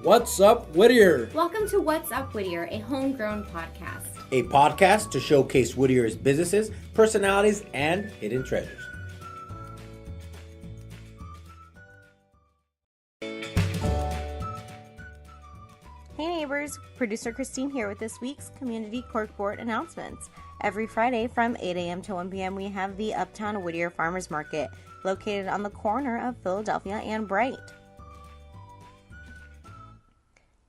What's up, Whittier? Welcome to What's Up, Whittier, a homegrown podcast. A podcast to showcase Whittier's businesses, personalities, and hidden treasures. Hey neighbors, producer Christine here with this week's community corkboard announcements. Every Friday from 8 a.m. to 1 p.m. we have the Uptown Whittier Farmers Market, located on the corner of Philadelphia and Bright.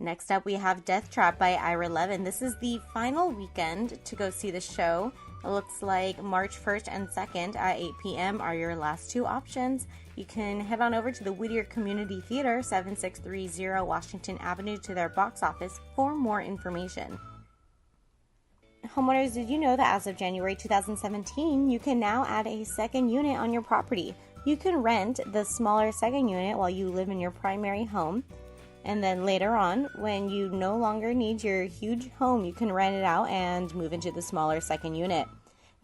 Next up we have Death Trap by Ira Levin. This is the final weekend to go see the show. It looks like March 1st and 2nd at 8 p.m. are your last two options. You can head on over to the Whittier Community Theater, 7630 Washington Avenue, to their box office for more information. Homeowners, did you know that as of January 2017, you can now add a second unit on your property? You can rent the smaller second unit while you live in your primary home. And then later on, when you no longer need your huge home, you can rent it out and move into the smaller second unit.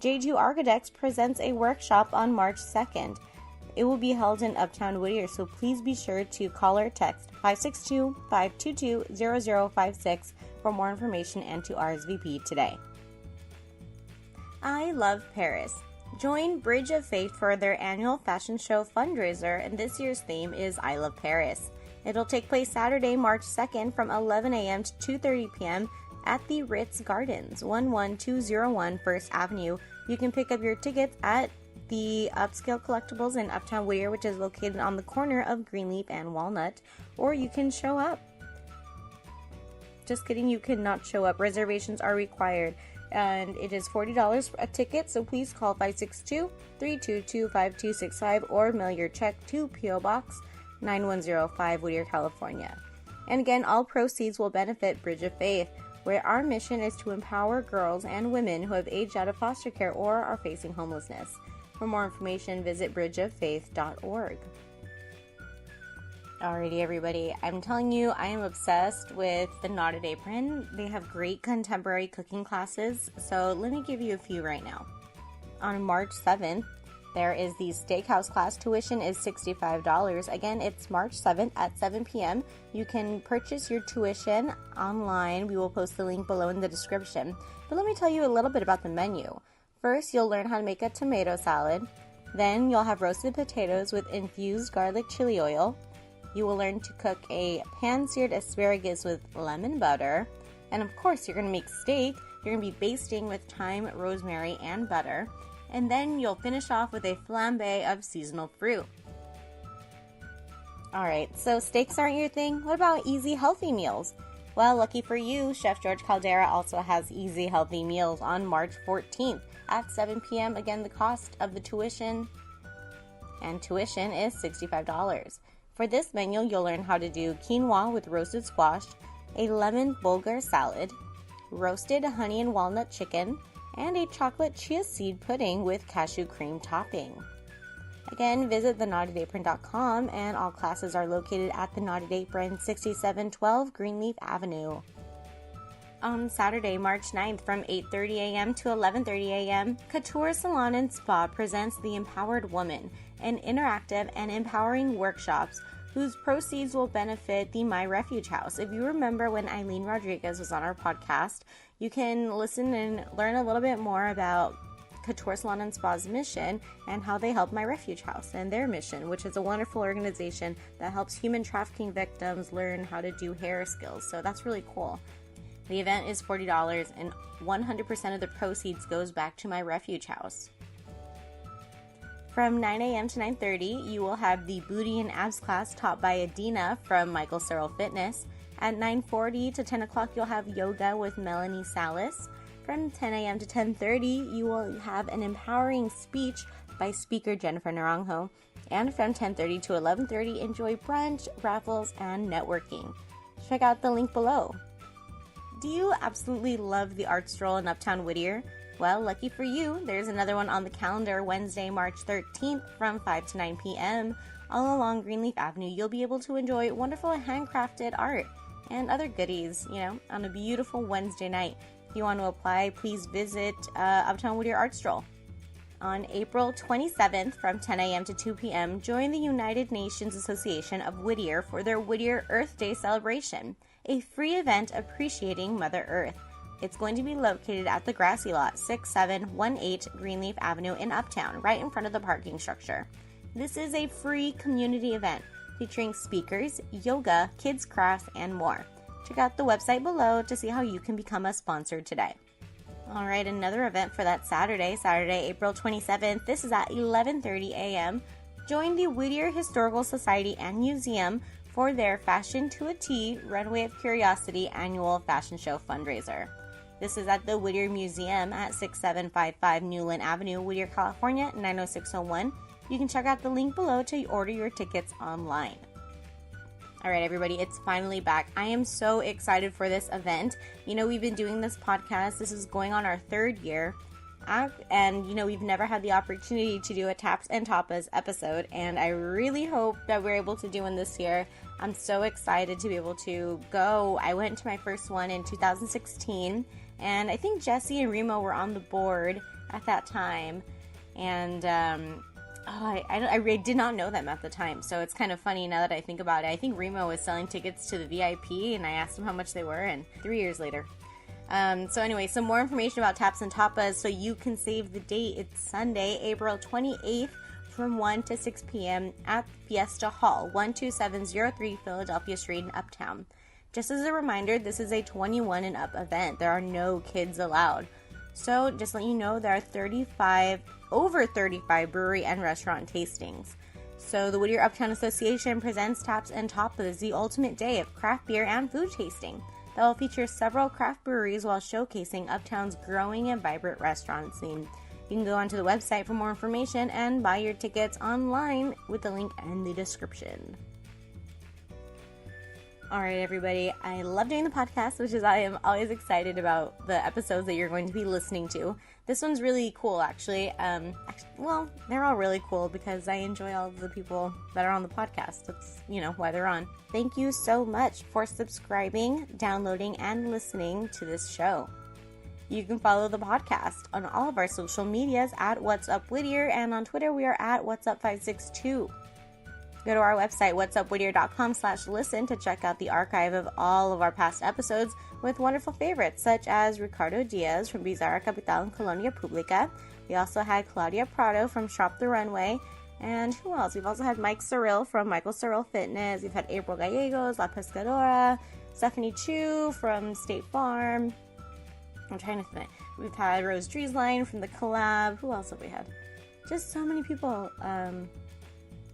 J2 Architects presents a workshop on March 2nd. It will be held in Uptown Whittier, so please be sure to call or text 562-522-0056 for more information and to RSVP today. I love Paris. Join Bridge of Faith for their annual fashion show fundraiser, and this year's theme is I Love Paris. It'll take place Saturday, March 2nd from 11 a.m. to 2:30 p.m. at the Ritz Gardens, 11201 First Avenue. You can pick up your tickets at the Upscale Collectibles in Uptown Whittier, which is located on the corner of Greenleaf and Walnut, or you can show up. Just kidding, you cannot show up. Reservations are required, and it is $40 a ticket, so please call 562-322-5265 or mail your check to P.O. Box 9105 Whittier, California. And again, all proceeds will benefit Bridge of Faith, where our mission is to empower girls and women who have aged out of foster care or are facing homelessness. For more information, visit bridgeoffaith.org. Alrighty, everybody, I'm telling you, I am obsessed with the Knotted Apron. They have great contemporary cooking classes, so let me give you a few right now. On March 7th, there is the Steakhouse class. Tuition is $65. Again, it's March 7th at 7 p.m. You can purchase your tuition online. We will post the link below in the description. But let me tell you a little bit about the menu. First, you'll learn how to make a tomato salad. Then you'll have roasted potatoes with infused garlic chili oil. You will learn to cook a pan-seared asparagus with lemon butter. And of course, you're going to make steak. You're going to be basting with thyme, rosemary, and butter. And then you'll finish off with a flambe of seasonal fruit. Alright, so steaks aren't your thing? What about easy healthy meals? Well, lucky for you, Chef George Caldera also has easy healthy meals on March 14th at 7 p.m. Again, the cost of the tuition is $65. For this menu, you'll learn how to do quinoa with roasted squash, a lemon bulgur salad, roasted honey and walnut chicken, and a chocolate chia seed pudding with cashew cream topping. Again, visit theknottedapron.com, and all classes are located at the Knotted Apron, 6712 Greenleaf Avenue. On Saturday, March 9th from 8:30 a.m. to 11:30 a.m., Couture Salon and Spa presents The Empowered Woman, an interactive and empowering workshops whose proceeds will benefit the My Refuge House. If you remember when Eileen Rodriguez was on our podcast, you can listen and learn a little bit more about Couture Salon and Spa's mission and how they help My Refuge House and their mission, which is a wonderful organization that helps human trafficking victims learn how to do hair skills. So that's really cool. The event is $40 and 100% of the proceeds goes back to My Refuge House. From 9 a.m. to 9:30, you will have the Booty and Abs class taught by Adina from Michael Seril Fitness. At 9:40 to 10 o'clock, you'll have yoga with Melanie Salas. From 10 a.m. to 10:30, you will have an empowering speech by speaker Jennifer Naranjo. And from 10:30 to 11:30, enjoy brunch, raffles, and networking. Check out the link below. Do you absolutely love the art stroll in Uptown Whittier? Well, lucky for you, there's another one on the calendar Wednesday, March 13th from 5 to 9 p.m. All along Greenleaf Avenue, you'll be able to enjoy wonderful handcrafted art and other goodies, on a beautiful Wednesday night. If you want to apply, please visit Uptown Whittier Art Stroll. On April 27th from 10 a.m. to 2 p.m., join the United Nations Association of Whittier for their Whittier Earth Day celebration, a free event appreciating Mother Earth. It's going to be located at the grassy lot, 6718 Greenleaf Avenue in Uptown, right in front of the parking structure. This is a free community event featuring speakers, yoga, kids crafts, and more. Check out the website below to see how you can become a sponsor today. All right, another event for that Saturday, April 27th. This is at 11:30 a.m. Join the Whittier Historical Society and Museum for their Fashion to a T Runway of Curiosity annual fashion show fundraiser. This is at the Whittier Museum at 6755 Newland Avenue, Whittier, California, 90601. You can check out the link below to order your tickets online. All right, everybody, it's finally back. I am so excited for this event. You know, we've been doing this podcast. This is going on our third year. And, you know, we've never had the opportunity to do a Taps and Tapas episode. And I really hope that we're able to do one this year. I'm so excited to be able to go. I went to my first one in 2016. And I think Jesse and Remo were on the board at that time. And, I did not know them at the time, so it's kind of funny now that I think about it. I think Remo was selling tickets to the VIP, and I asked him how much they were, and 3 years later. So anyway, some more information about Taps and Tapas so you can save the date. It's Sunday, April 28th from 1 to 6 p.m. at Fiesta Hall, 12703 Philadelphia Street in Uptown. Just as a reminder, this is a 21 and up event. There are no kids allowed. So just let you know, there are over 35 brewery and restaurant tastings. So the Whittier Uptown Association presents Taps and Tapas, the ultimate day of craft beer and food tasting. That will feature several craft breweries while showcasing Uptown's growing and vibrant restaurant scene. You can go onto the website for more information and buy your tickets online with the link in the description. All right, everybody, I love doing the podcast, which is I am always excited about the episodes that you're going to be listening to. This one's really cool, actually. Well, they're all really cool because I enjoy all of the people that are on the podcast. That's, you know, why they're on. Thank you so much for subscribing, downloading, and listening to this show. You can follow the podcast on all of our social medias at What's Up Whittier, and on Twitter we are at What's Up 562. Go to our website, whatsupwhittier.com/listen to check out the archive of all of our past episodes with wonderful favorites such as Ricardo Diaz from Bizarra Capital and Colonia Publica. We also had Claudia Prado from Shop the Runway. And who else? We've also had Mike Seril from Michael Seril Fitness. We've had April Gallegos, La Pescadora, Stephanie Chu from State Farm. I'm trying to think. We've had Rose Driesline from The Collab. Who else have we had? Just so many people.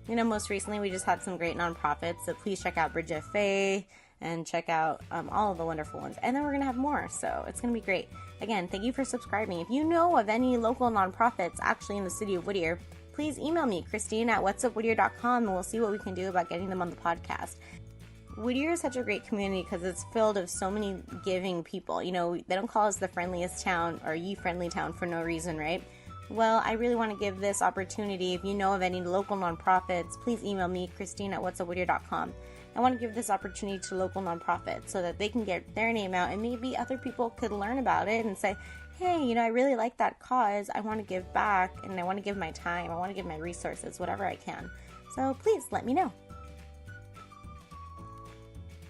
You know, most recently we just had some great nonprofits, so please check out Bridget Faye and check out all of the wonderful ones. And then we're going to have more, so it's going to be great. Again, thank you for subscribing. If you know of any local nonprofits actually in the city of Whittier, please email me, Christine@whatsupwhittier.com, and we'll see what we can do about getting them on the podcast. Whittier is such a great community because it's filled with so many giving people. You know, they don't call us the friendliest town or ye-friendly town for no reason, right? Well, I really want to give this opportunity. If you know of any local nonprofits, please email me, Christine@whatsupwhittier.com. I want to give this opportunity to local nonprofits so that they can get their name out and maybe other people could learn about it and say, hey, you know, I really like that cause. I want to give back and I want to give my time. I want to give my resources, whatever I can. So please let me know.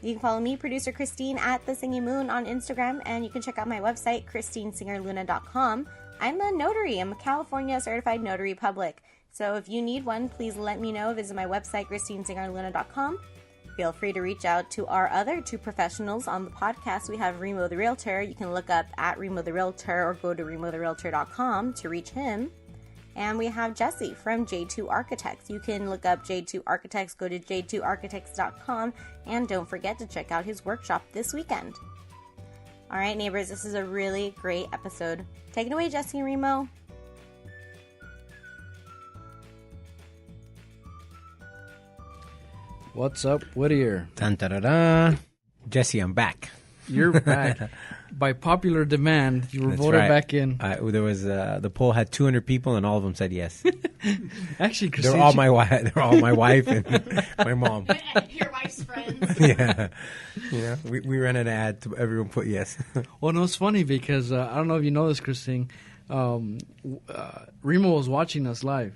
You can follow me, producer Christine, at The Singing Moon on Instagram, and you can check out my website, ChristineSingerLuna.com. I'm a notary. I'm a California certified notary public. So if you need one, please let me know. Visit my website, ChristineSingerLuna.com. Feel free to reach out to our other two professionals on the podcast. We have Remo the Realtor. You can look up at Remo the Realtor or go to RemoTheRealtor.com to reach him. And we have Jesse from J2 Architects. You can look up J2 Architects, go to j2architects.com, and don't forget to check out his workshop this weekend. All right, neighbors, this is a really great episode. Take it away, Jesse and Remo. What's up, Whittier? Dun, da, da, da. Jesse, I'm back. You're back. By popular demand, you were That's voted right. back in. There was the poll had 200 people, and all of them said yes. Actually, Christine, They're all my wife and my mom. Your wife's friends. Yeah, you know, we ran an ad to everyone put yes. Well, no, it's funny because I don't know if you know this, Christine. Remo was watching us live.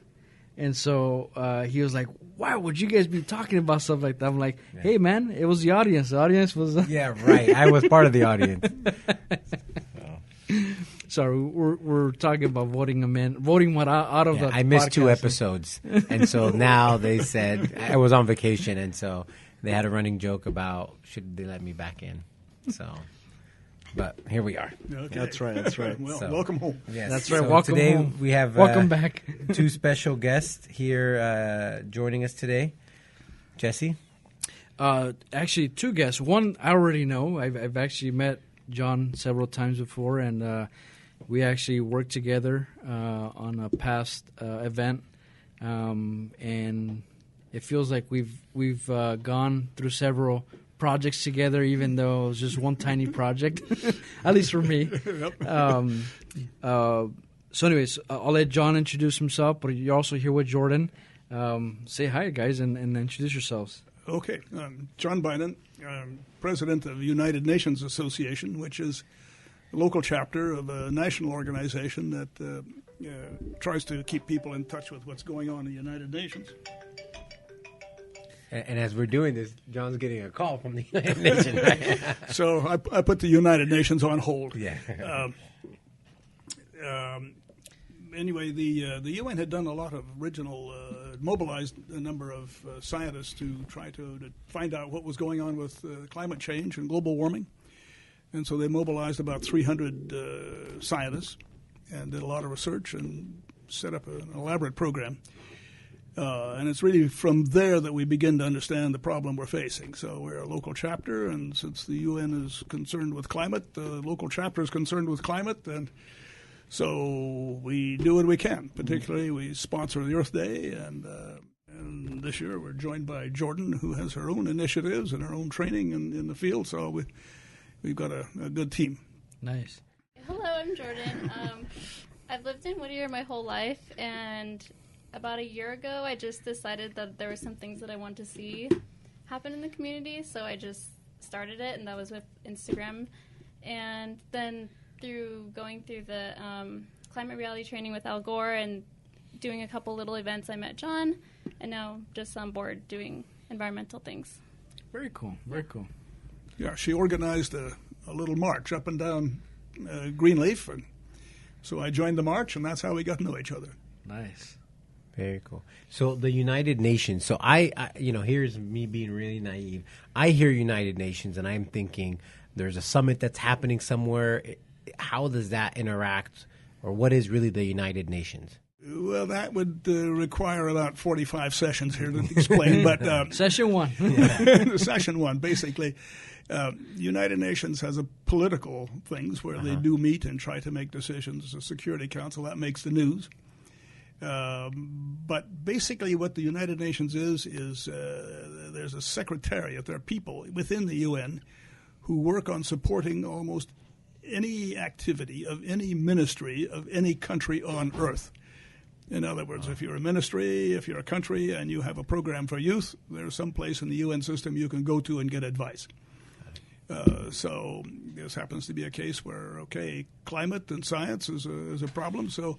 And so he was like, why would you guys be talking about stuff like that? I'm like, hey, man, it was the audience. The audience was... Yeah, right. I was part of the audience. Sorry, we're talking about voting them in, voting what out of the I missed 2 podcasting. episodes. And so now they said, I was on vacation, and so they had a running joke about should they let me back in. So, but here we are. Okay. That's right. Well, So- welcome home. Yes. That's right. So Welcome today home. we have Welcome back. 2 special guests here joining us today. Jesse? Actually, 2 guests. One I already know. I've actually met John several times before, and we actually worked together on a past event, and it feels like we've gone through several projects together, even though it was just one tiny project, at least for me. So anyways, I'll let John introduce himself, but you're also here with Jordan. Say hi, guys, and introduce yourselves. Okay. John Beynon, president of United Nations Association, which is a local chapter of a national organization that tries to keep people in touch with what's going on in the United Nations. And as we're doing this, John's getting a call from the United Nations. Right? So I put the United Nations on hold. Yeah. Anyway, the UN had done a lot of original, mobilized a number of scientists to try to find out what was going on with climate change and global warming. And so they mobilized about 300 scientists and did a lot of research and set up an elaborate program. And it's really from there that we begin to understand the problem we're facing. So we're a local chapter, and since the UN is concerned with climate, the local chapter is concerned with climate, and so we do what we can. Particularly, we sponsor the Earth Day, and this year we're joined by Jordan, who has her own initiatives and her own training in the field. So we've got a good team. Nice. Hello, I'm Jordan. I've lived in Whittier my whole life, and about a year ago, I just decided that there were some things that I wanted to see happen in the community, so I just started it, and that was with Instagram. And then through going through the climate reality training with Al Gore and doing a couple little events, I met John, and now just on board doing environmental things. Very cool. Very cool. Yeah, she organized a little march up and down Greenleaf, and so I joined the march, and that's how we got to know each other. Nice. Very cool. So the United Nations. So I here's me being really naive. I hear United Nations, and I'm thinking there's a summit that's happening somewhere. How does that interact, or what is really the United Nations? Well, that would require about 45 sessions here to explain, but Session 1. Session 1, basically. United Nations has a political things where they do meet and try to make decisions. The Security Council, that makes the news. But basically what the United Nations is there's a secretariat. There are people within the UN who work on supporting almost any activity of any ministry of any country on earth. In other words, if you're a ministry, if you're a country, and you have a program for youth, there's some place in the UN system you can go to and get advice. So this happens to be a case where, climate and science is a problem, so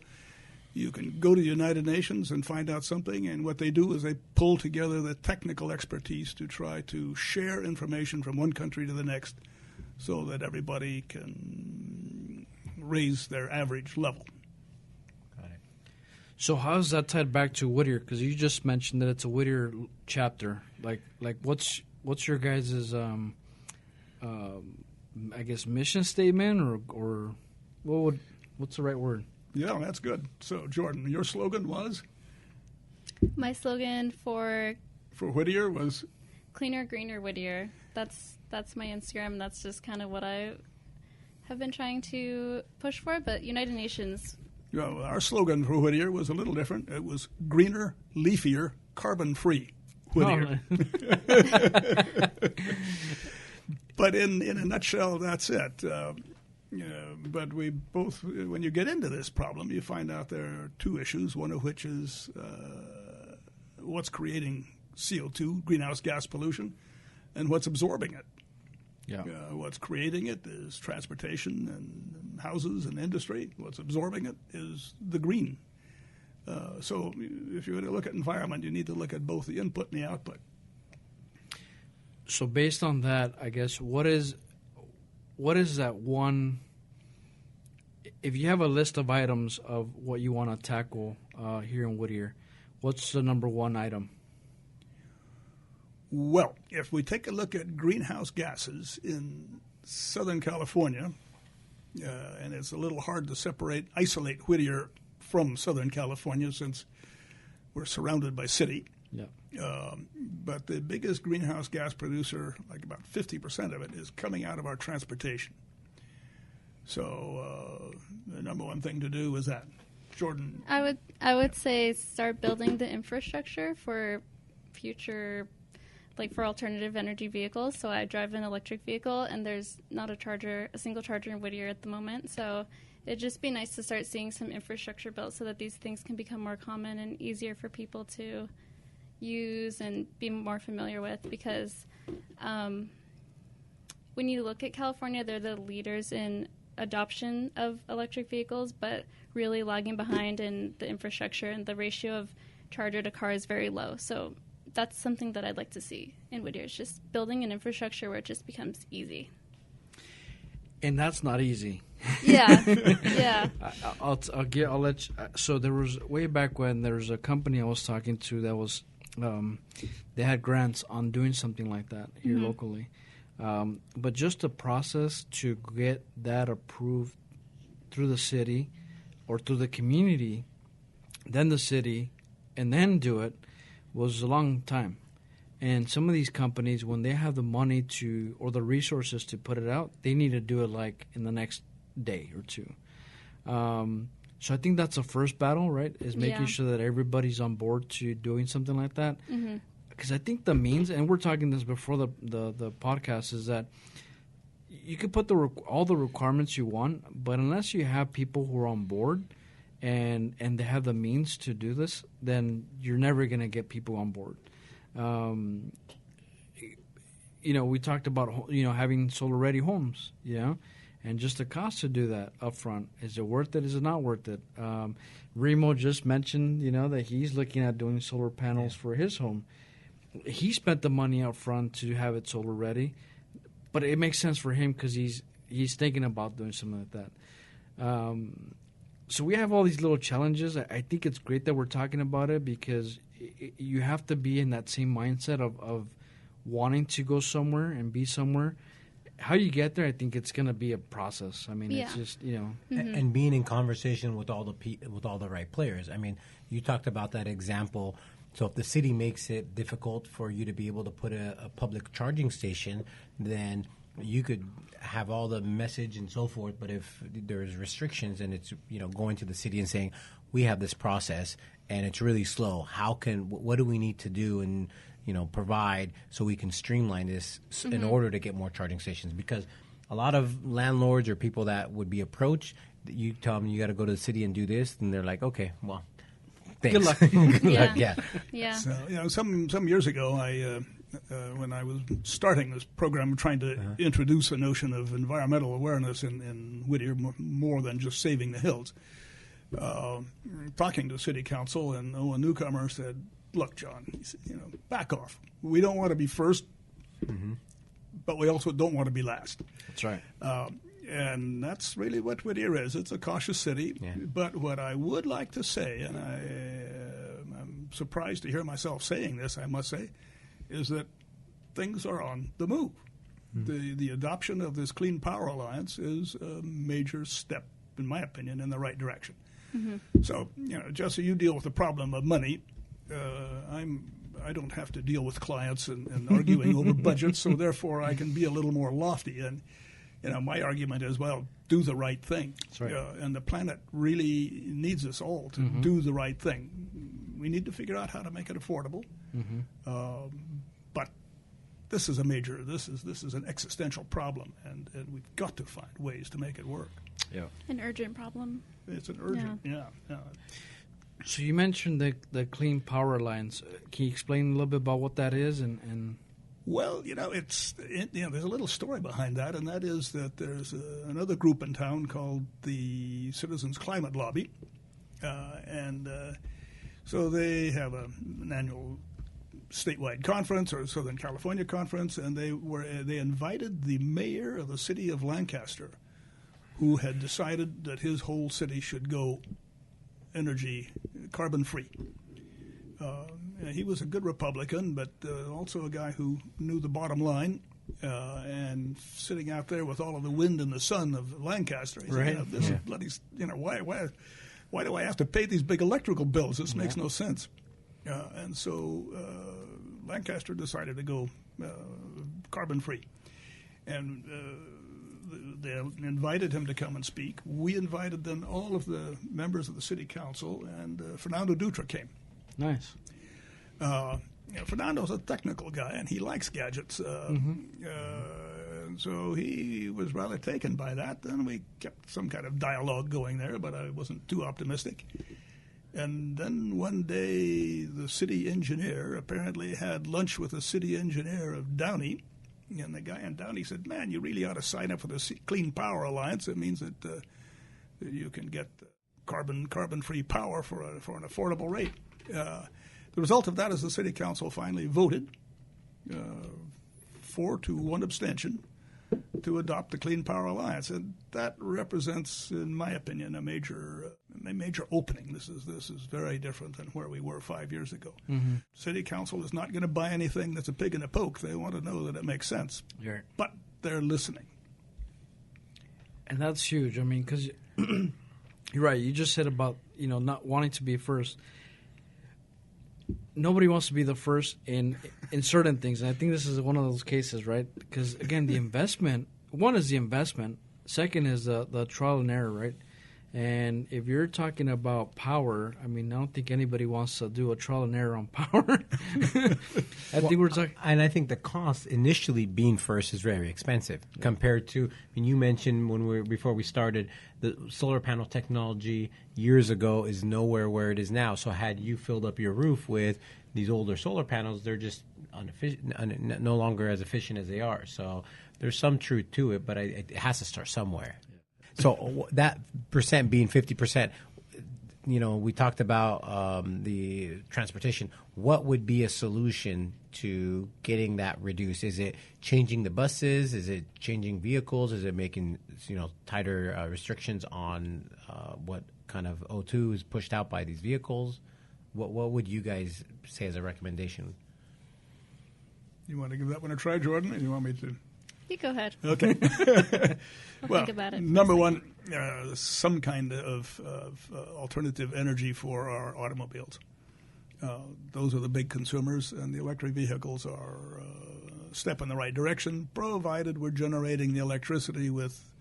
you can go to the United Nations and find out something, and what they do is they pull together the technical expertise to try to share information from one country to the next so that everybody can raise their average level. So how is that tied back to Whittier? Because you just mentioned that it's a Whittier chapter. Like what's your guys' I guess mission statement or what's the right word? Yeah, that's good. So Jordan, your slogan was? My slogan for Whittier was? Cleaner, Greener Whittier. That's my Instagram. That's just kind of what I have been trying to push for. But United Nations. Well, our slogan for Whittier was a little different. It was greener, leafier, carbon-free Whittier. Oh. But in a nutshell, that's it. But we both, when you get into this problem, you find out there are two issues, one of which is what's creating CO2, greenhouse gas pollution, and what's absorbing it. Yeah. What's creating it is transportation and houses and industry. What's absorbing it is the green. So if you're going to look at environment, you need to look at both the input and the output. So based on that, I guess, what is that one, if you have a list of items of what you want to tackle here in Whittier, what's the number one item? Well, if we take a look at greenhouse gases in Southern California, and it's a little hard to isolate Whittier from Southern California since we're surrounded by city. Yeah. But the biggest greenhouse gas producer, like about 50% of it, is coming out of our transportation. So the number one thing to do is that. Jordan? I would say start building the infrastructure for future, like for alternative energy vehicles. So I drive an electric vehicle, and there's not a single charger in Whittier at the moment. So it'd just be nice to start seeing some infrastructure built so that these things can become more common and easier for people to use and be more familiar with, because when you look at California, they're the leaders in adoption of electric vehicles, but really lagging behind in the infrastructure, and the ratio of charger to car is very low. So that's something that I'd like to see in Whittier. It's just building an infrastructure where it just becomes easy. And that's not easy. Yeah, yeah. I'll let you. So there was, way back when, there was a company I was talking to that was, they had grants on doing something like that here locally. But just the process to get that approved through the city or through the community, then the city, and then do it, was a long time. And some of these companies, when they have the money to, or the resources to put it out, they need to do it like in the next day or two. So I think that's the first battle, right? Is making sure that everybody's on board to doing something like that. Because I think the means, and we're talking this before the podcast, is that you could put all the requirements you want, but unless you have people who are on board and they have the means to do this, then you're never going to get people on board. We talked about, having solar-ready homes, and just the cost to do that up front. Is it worth it? Is it not worth it? Remo just mentioned, that he's looking at doing solar panels for his home. He spent the money up front to have it solar-ready, but it makes sense for him because he's thinking about doing something like that. So we have all these little challenges. I think it's great that we're talking about it, because you have to be in that same mindset of wanting to go somewhere and be somewhere. How you get there, I think it's going to be a process. I mean, it's just, and being in conversation with all the right players. I mean, you talked about that example. So if the city makes it difficult for you to be able to put a public charging station, then you could have all the message and so forth. But if there's restrictions and it's, going to the city and saying, we have this process and it's really slow, what do we need to do and, provide so we can streamline this in order to get more charging stations? Because a lot of landlords or people that would be approached, you tell them you got to go to the city and do this, and they're like, okay, well, thanks. Good luck. Good luck. Yeah. So, some years ago, when I was starting this program, trying to introduce a notion of environmental awareness in Whittier, more than just saving the hills, talking to city council, and a newcomer said, look, John, he said, back off. We don't want to be first, but we also don't want to be last. That's right. And that's really what Whittier is. It's a cautious city. Yeah. But what I would like to say, and I'm surprised to hear myself saying this, I must say, is that things are on the move. The adoption of this Clean Power Alliance is a major step, in my opinion, in the right direction. So, Jesse, you deal with the problem of money. I don't have to deal with clients and arguing over budgets, so therefore I can be a little more lofty. And my argument is, well, do the right thing. That's right. And the planet really needs us all to do the right thing. We need to figure out how to make it affordable. But this is this is an existential problem, and we've got to find ways to make it work. Yeah. An urgent problem. It's an urgent, yeah. So you mentioned the Clean Power Alliance. Can you explain a little bit about what that is? And Well, there's a little story behind that, and that is that there's another group in town called the Citizens Climate Lobby, so they have an annual statewide conference or Southern California conference, and they invited the mayor of the city of Lancaster, who had decided that his whole city should go energy carbon free. He was a good Republican, but also a guy who knew the bottom line. And sitting out there with all of the wind and the sun of Lancaster, he said, this is bloody. Why do I have to pay these big electrical bills? This makes no sense. And so Lancaster decided to go carbon free, and they invited him to come and speak. We invited then all of the members of the city council, and Fernando Dutra came. Nice. Fernando's a technical guy, and he likes gadgets. And so he was rather taken by that. Then we kept some kind of dialogue going there, but I wasn't too optimistic. And then one day, the city engineer apparently had lunch with the city engineer of Downey. And the guy in Downey said, "Man, you really ought to sign up for the Clean Power Alliance. It means that you can get carbon-free power for an affordable rate." The result of that is the city council finally voted 4-1 abstention to adopt the Clean Power Alliance, and that represents, in my opinion, a major opening. This is very different than where we were 5 years ago. Mm-hmm. City council is not going to buy anything that's a pig in a poke. They want to know that it makes sense, but they're listening, and that's huge. I mean, because you're right. You just said about not wanting to be first. Nobody wants to be the first in certain things. And I think this is one of those cases, right? Because, again, the investment, one is the investment. Second is the trial and error, right? And if you're talking about power, I mean, I don't think anybody wants to do a trial and error on power. I think we're talking. And I think the cost initially being first is very expensive compared to. I mean, you mentioned before we started, the solar panel technology years ago is nowhere where it is now. So had you filled up your roof with these older solar panels, they're just no longer as efficient as they are. So there's some truth to it, but it has to start somewhere. So that percent being 50%, we talked about the transportation. What would be a solution to getting that reduced? Is it changing the buses? Is it changing vehicles? Is it making tighter restrictions on what kind of O2 is pushed out by these vehicles? What would you guys say as a recommendation? You want to give that one a try, Jordan, or you want me to? You go ahead. Okay. Well, think about it. Number one, some kind of alternative energy for our automobiles. Those are the big consumers, and the electric vehicles are a step in the right direction, provided we're generating the electricity with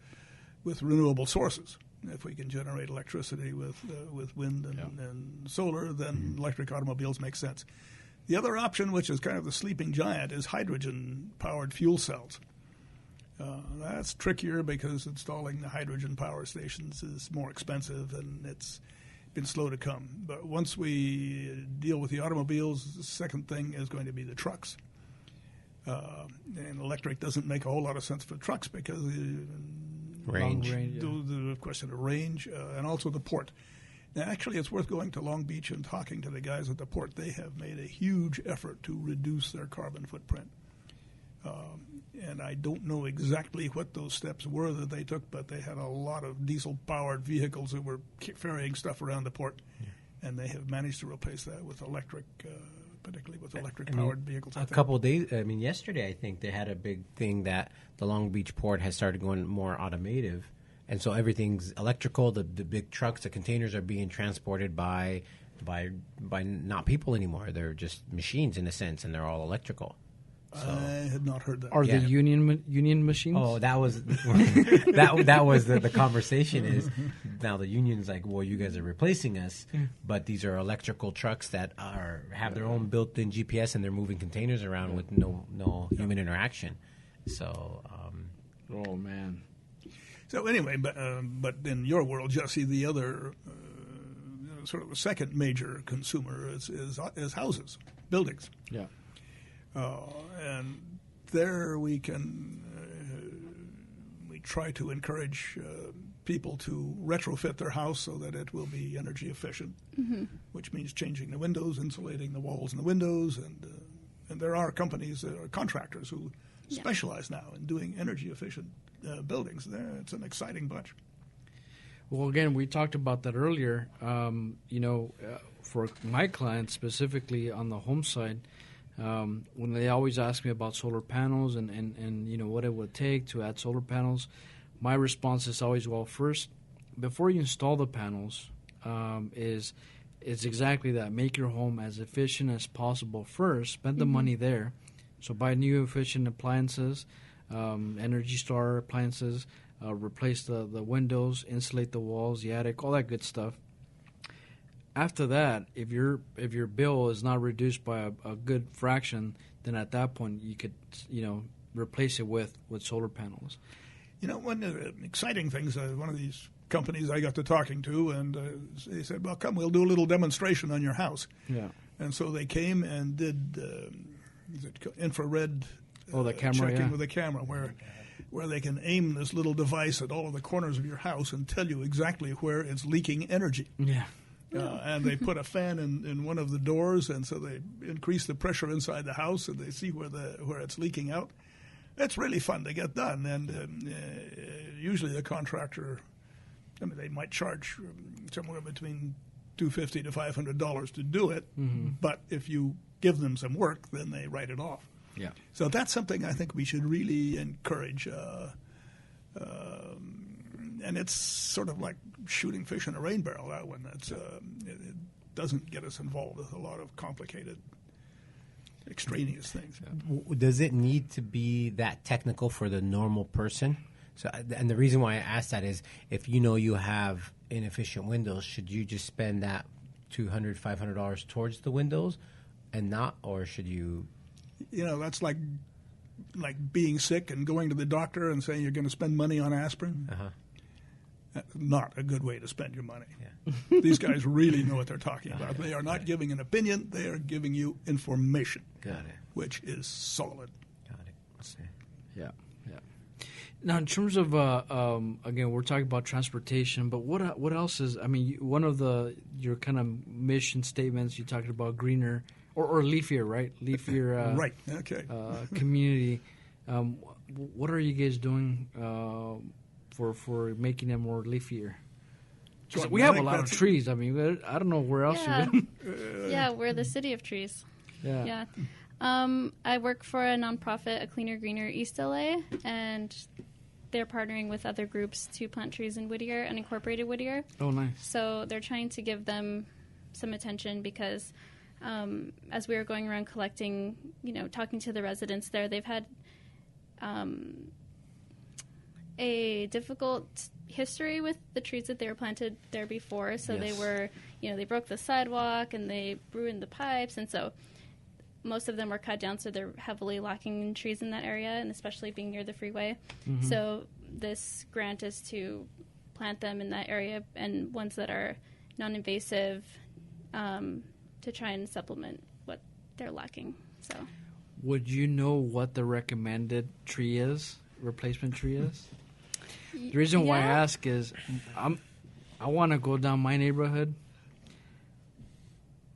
renewable sources. If we can generate electricity with wind and solar, then electric automobiles make sense. The other option, which is kind of the sleeping giant, is hydrogen-powered fuel cells. That's trickier because installing the hydrogen power stations is more expensive, and it's been slow to come. But once we deal with the automobiles, the second thing is going to be the trucks. And electric doesn't make a whole lot of sense for trucks because range. The question of range and also the port. Now, actually, it's worth going to Long Beach and talking to the guys at the port. They have made a huge effort to reduce their carbon footprint. And I don't know exactly what those steps were that they took, but they had a lot of diesel-powered vehicles that were ferrying stuff around the port, and they have managed to replace that with electric, particularly with electric-powered vehicles. A couple of days, yesterday I think they had a big thing that the Long Beach port has started going more automative, and so everything's electrical. The big trucks, the containers are being transported by not people anymore. They're just machines in a sense, and they're all electrical. So, I had not heard that. Are the union machines? Oh, that was that was the conversation. Is now the union's like, well, you guys are replacing us, but these are electrical trucks that have their own built-in GPS, and they're moving containers around with no human interaction. So, oh man. So anyway, but in your world, Jesse, the other sort of the second major consumer is houses, buildings. Yeah. And there we can we try to encourage people to retrofit their house so that it will be energy efficient, which means changing the windows, insulating the walls and the windows, and there are companies, contractors who specialize now in doing energy efficient buildings. It's an exciting bunch. Well, again, we talked about that earlier. For my clients, specifically on the home side, when they always ask me about solar panels and what it would take to add solar panels, my response is always, well, first, before you install the panels, is exactly that. Make your home as efficient as possible first. Spend the money there. So buy new efficient appliances, Energy Star appliances, replace the windows, insulate the walls, the attic, all that good stuff. After that, if your bill is not reduced by a good fraction, then at that point you could replace it with solar panels. One of the exciting things, one of these companies I got to talking to, and they said, well, come, we'll do a little demonstration on your house. Yeah. And so they came and did infrared the camera, checking with a camera where they can aim this little device at all of the corners of your house and tell you exactly where it's leaking energy. Yeah. And they put a fan in one of the doors, and so they increase the pressure inside the house, and they see where it's leaking out. It's really fun to get done, and usually the contractor, they might charge somewhere between $250 to $500 to do it, but if you give them some work, then they write it off. Yeah. So that's something I think we should really encourage. And it's sort of like shooting fish in a rain barrel, that one. It doesn't get us involved with a lot of complicated, extraneous things. Does it need to be that technical for the normal person? So, and the reason why I ask that is if you have inefficient windows, should you just spend that $200, $500 towards the windows and not, or should you? That's like being sick and going to the doctor and saying you're going to spend money on aspirin. Not a good way to spend your money. Yeah. These guys really know what they're talking about. They are not giving an opinion. They are giving you information. Got it. Which is solid. Got it. Okay. Yeah. Now, in terms of, again, we're talking about transportation, but what else is, one of your kind of mission statements, you talked about greener or leafier, right? Leafier right, okay. Community. What are you guys doing for making them more leafier? We have a lot of trees. I don't know where else you go. Yeah, we're the city of trees. Yeah. I work for a nonprofit, A Cleaner Greener East LA, and they're partnering with other groups to plant trees in Whittier, unincorporated Whittier. Oh, nice. So they're trying to give them some attention because as we were going around collecting, talking to the residents there, they've had a difficult history with the trees that they were planted there before. So They were, they broke the sidewalk and they ruined the pipes, and so most of them were cut down, so they're heavily lacking in trees in that area, and especially being near the freeway. So this grant is to plant them in that area and ones that are non-invasive to try and supplement what they're lacking. So, would you know what the recommended tree is, replacement tree is? The reason why I ask is I want to go down my neighborhood.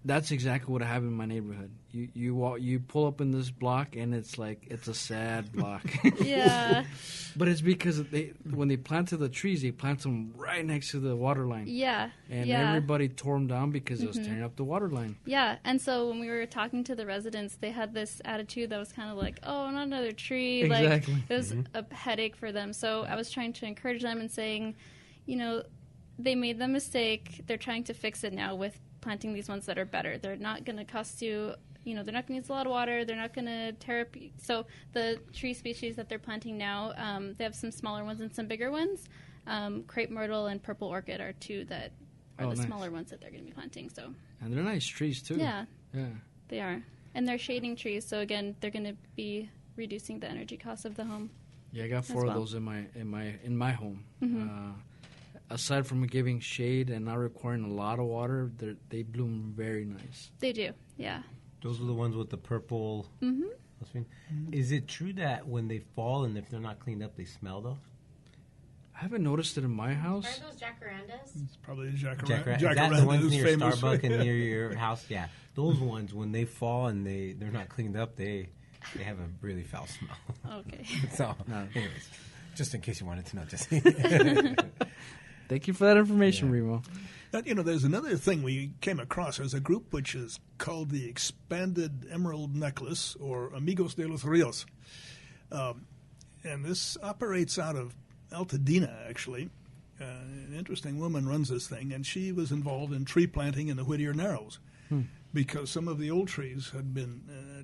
That's exactly what I have in my neighborhood. You pull up in this block and it's a sad block. Yeah. But it's because when they planted the trees, they planted them right next to the water line. Yeah. And everybody tore them down because it was tearing up the water line. Yeah. And so when we were talking to the residents, they had this attitude that was kind of like, oh, not another tree. Exactly. It was a headache for them. So I was trying to encourage them and saying, they made the mistake. They're trying to fix it now with planting these ones that are better. They're not going to cost you, they're not going to use a lot of water. They're not going to tear up. So the tree species that they're planting now, they have some smaller ones and some bigger ones. Crepe myrtle and purple orchid are two that are the smaller ones that they're going to be planting. So. And they're nice trees too. Yeah. They are. And they're shading trees. So again, they're going to be reducing the energy cost of the home. Yeah, I got 4 of those in my home. Aside from giving shade and not requiring a lot of water, they bloom very nice. They do, yeah. Those are the ones with the purple. Josephine. Is it true that when they fall and if they're not cleaned up, they smell though? I haven't noticed it in my house. Are those jacarandas? It's probably a jacaranda. Is that the ones near famous. Starbucks and near your house? Yeah, those ones when they fall and they're not cleaned up, they have a really foul smell. Okay. So, anyways, just in case you wanted to know, Jesse. Thank you for that information, Remo. There's another thing we came across. There's a group which is called the Expanded Emerald Necklace, or Amigos de los Rios. And this operates out of Adina, actually. An interesting woman runs this thing, and she was involved in tree planting in the Whittier Narrows because some of the old trees had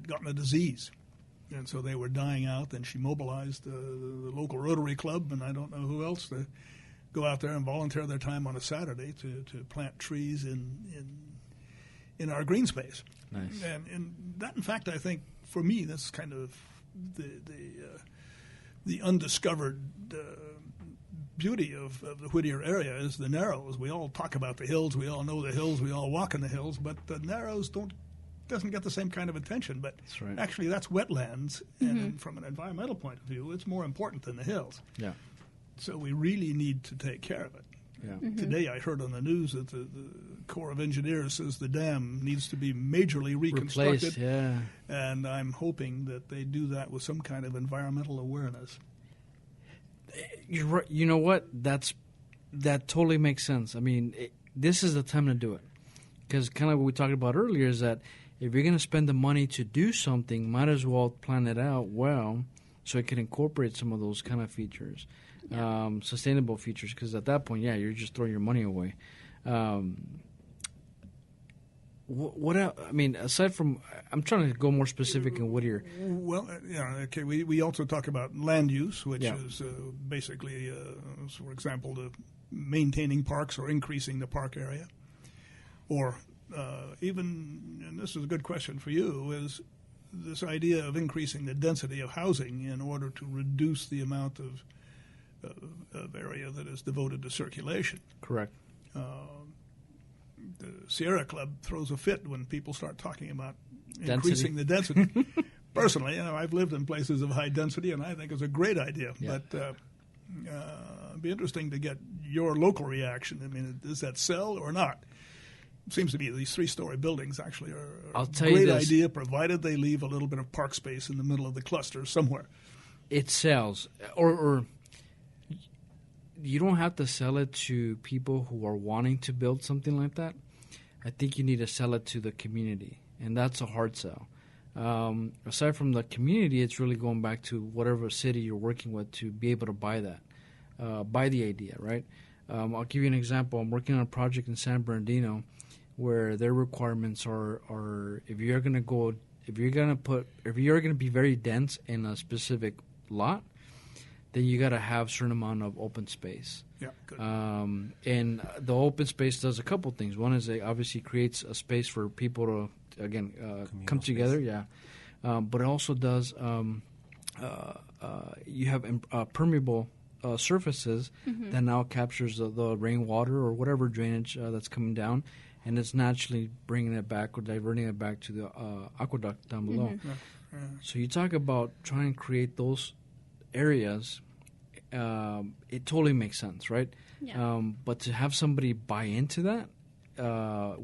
gotten a disease. And so they were dying out, and she mobilized the local Rotary Club, and I don't know who else, to go out there and volunteer their time on a Saturday to plant trees in our green space. Nice. And that, in fact, I think, for me, that's kind of the undiscovered beauty of the Whittier area is the Narrows. We all talk about the hills. We all know the hills. We all walk in the hills. But the Narrows doesn't get the same kind of attention. But that's right. Actually, that's wetlands. And from an environmental point of view, it's more important than the hills. Yeah. So we really need to take care of it. Yeah. Today I heard on the news that the Corps of Engineers says the dam needs to be majorly reconstructed. Replaced, yeah. And I'm hoping that they do that with some kind of environmental awareness. You're right. You know what? That totally makes sense. I mean, this is the time to do it. Because kind of what we talked about earlier is that if you're going to spend the money to do something, might as well plan it out well so it can incorporate some of those kind of features, sustainable features. Because at that point, you're just throwing your money away. What else? I mean, aside from, I'm trying to go more specific in Whittier. Well, okay. We also talk about land use, which is basically, for example, the maintaining parks or increasing the park area, or even, and this is a good question for you, is this idea of increasing the density of housing in order to reduce the amount of area that is devoted to circulation. Correct. The Sierra Club throws a fit when people start talking about increasing the density. Personally, I've lived in places of high density, and I think it's a great idea. Yeah. But it'd be interesting to get your local reaction. I mean, does that sell or not? It seems to me these 3-story buildings actually are a great idea, provided they leave a little bit of park space in the middle of the cluster somewhere. It sells, or you don't have to sell it to people who are wanting to build something like that. I think you need to sell it to the community, and that's a hard sell. Aside from the community, it's really going back to whatever city you're working with to be able to buy that, buy the idea, right? I'll give you an example. I'm working on a project in San Bernardino where their requirements are if you're going to be very dense in a specific lot, then you got to have a certain amount of open space. Yeah, good. And the open space does a couple things. One is it obviously creates a space for people to, again, come together. Yeah. But it also does, you have permeable surfaces that now captures the rainwater or whatever drainage that's coming down, and it's naturally bringing it back or diverting it back to the aqueduct down below. So you talk about trying to create those areas, it totally makes sense, right? Yeah. But to have somebody buy into that,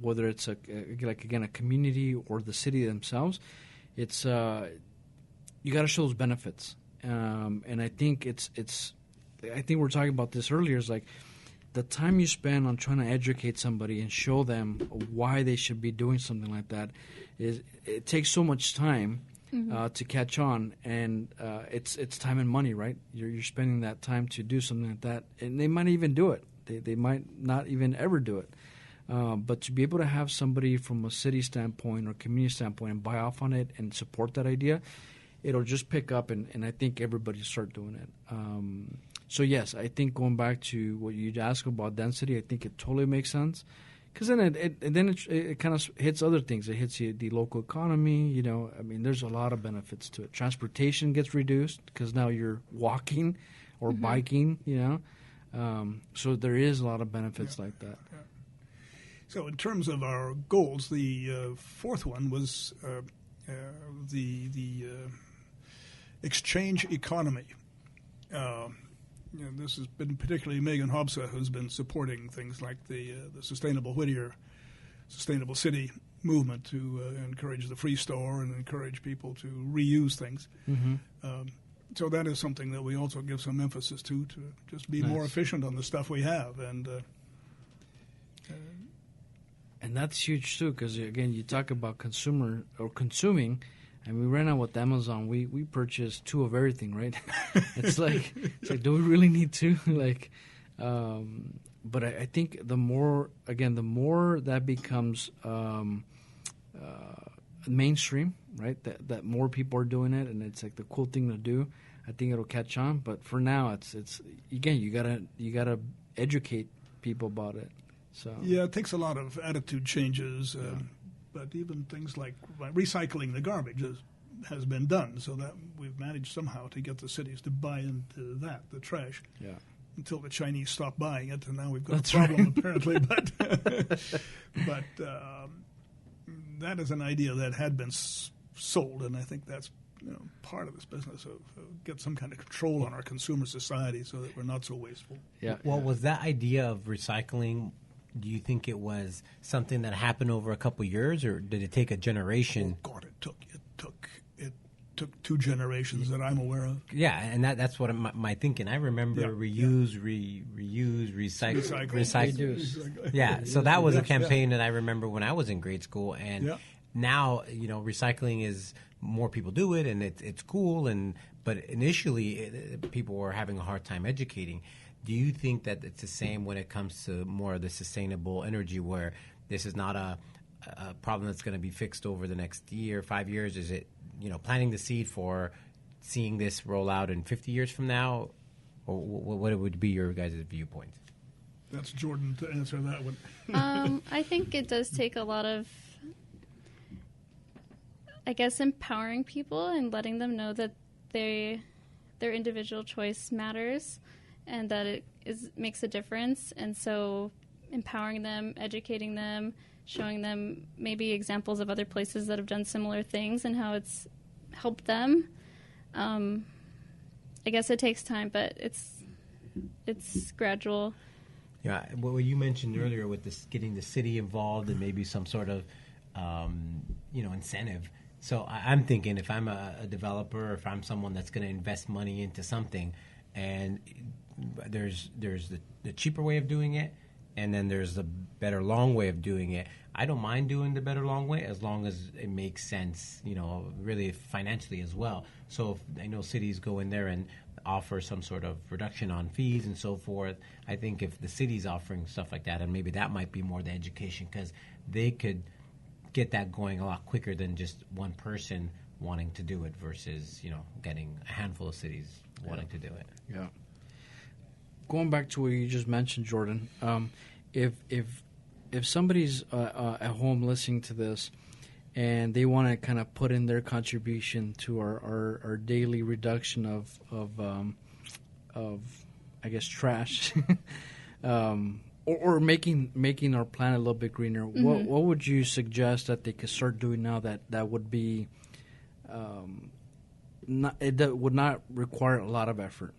whether it's a community or the city themselves, it's you got to show those benefits, and I think I think we're talking about this earlier. Is like the time you spend on trying to educate somebody and show them why they should be doing something like that it takes so much time. To catch on, and it's time and money, right? You're spending that time to do something like that, and they might even do it. They might not even ever do it. But to be able to have somebody from a city standpoint or community standpoint and buy off on it and support that idea, it'll just pick up, and I think everybody start doing it. So yes, I think going back to what you asked about density, I think it totally makes sense. Because then it kind of hits other things. It hits the local economy. I mean, there's a lot of benefits to it. Transportation gets reduced because now you're walking or biking. So there is a lot of benefits like that. Yeah. So in terms of our goals, the fourth one was the exchange economy. This has been particularly Megan Hobsa who's been supporting things like the Sustainable Whittier, Sustainable City movement to encourage the free store and encourage people to reuse things. So that is something that we also give some emphasis to just be more efficient on the stuff we have. And that's huge too, because again, you talk about consuming, and we ran out with Amazon. We purchased 2 of everything, right? it's like, do we really need 2? But I think the more that becomes mainstream, right? That more people are doing it, and it's like the cool thing to do. I think it'll catch on. But for now, it's again, you gotta educate people about it. So yeah, it takes a lot of attitude changes. But even things like recycling the garbage has been done, so that we've managed somehow to get the cities to buy into the trash. Yeah. Until the Chinese stopped buying it, and now we've got a problem apparently. But that is an idea that had been sold, and I think that's part of this business of get some kind of control on our consumer society so that we're not so wasteful. Yeah. Well, was that idea of recycling? Do you think it was something that happened over a couple years, or did it take a generation? Oh God, it took 2 generations that I'm aware of. Yeah, and that's what my thinking. I remember reuse, recycle. Yeah, so that was a campaign that I remember when I was in grade school, and now recycling is more people do it, and it's cool. But initially, people were having a hard time educating. Do you think that it's the same when it comes to more of the sustainable energy, where this is not a problem that's going to be fixed over the next year, 5 years? Is it, planting the seed for seeing this roll out in 50 years from now? Or what would be your guys' viewpoint? That's Jordan to answer that one. I think it does take a lot of, empowering people and letting them know that their individual choice matters, and that it makes a difference. And so empowering them, educating them, showing them maybe examples of other places that have done similar things and how it's helped them. I guess it takes time, but it's gradual. Yeah, what you mentioned earlier with this, getting the city involved and maybe some sort of incentive. So I'm thinking, if I'm a developer, or if I'm someone that's going to invest money into something, and there's the cheaper way of doing it, and then there's the better long way of doing it. I don't mind doing the better long way as long as it makes sense, really financially as well. So if I know cities go in there and offer some sort of reduction on fees and so forth, I think if the city's offering stuff like that, and maybe that might be more the education, because they could get that going a lot quicker than just one person wanting to do it versus, getting a handful of cities wanting to do it. Yeah. Going back to what you just mentioned, Jordan, if somebody's at home listening to this and they want to kind of put in their contribution to our daily reduction of I guess trash, or making our planet a little bit greener, what would you suggest that they could start doing now that would be that would not require a lot of effort?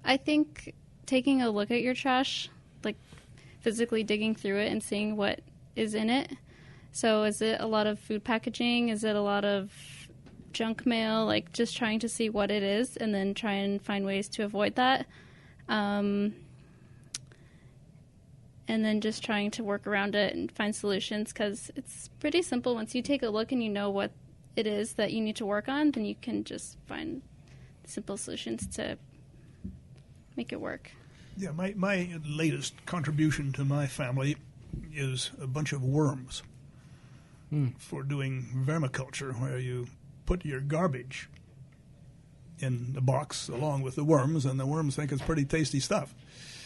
I think taking a look at your trash, like physically digging through it and seeing what is in it. So is it a lot of food packaging? Is it a lot of junk mail? Like just trying to see what it is and then try and find ways to avoid that. And then just trying to work around it and find solutions, because it's pretty simple. Once you take a look and you know what it is that you need to work on, then you can just find simple solutions to make it work. Yeah, my latest contribution to my family is a bunch of worms for doing vermiculture, where you put your garbage in the box along with the worms, and the worms think it's pretty tasty stuff.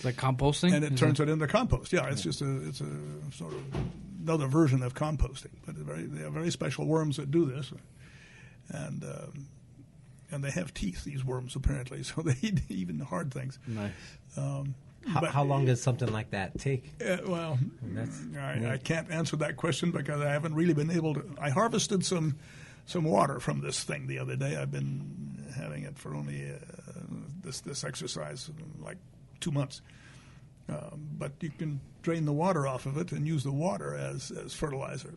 Like composting? And it turns it into compost. Yeah, it's just it's a sort of another version of composting. But they have very special worms that do this. And they have teeth, these worms, apparently, so they eat even hard things. Nice. How long does something like that take? I can't answer that question because I haven't really been able to. I harvested some water from this thing the other day. I've been having it for only this exercise like 2 months. But you can drain the water off of it and use the water as fertilizer.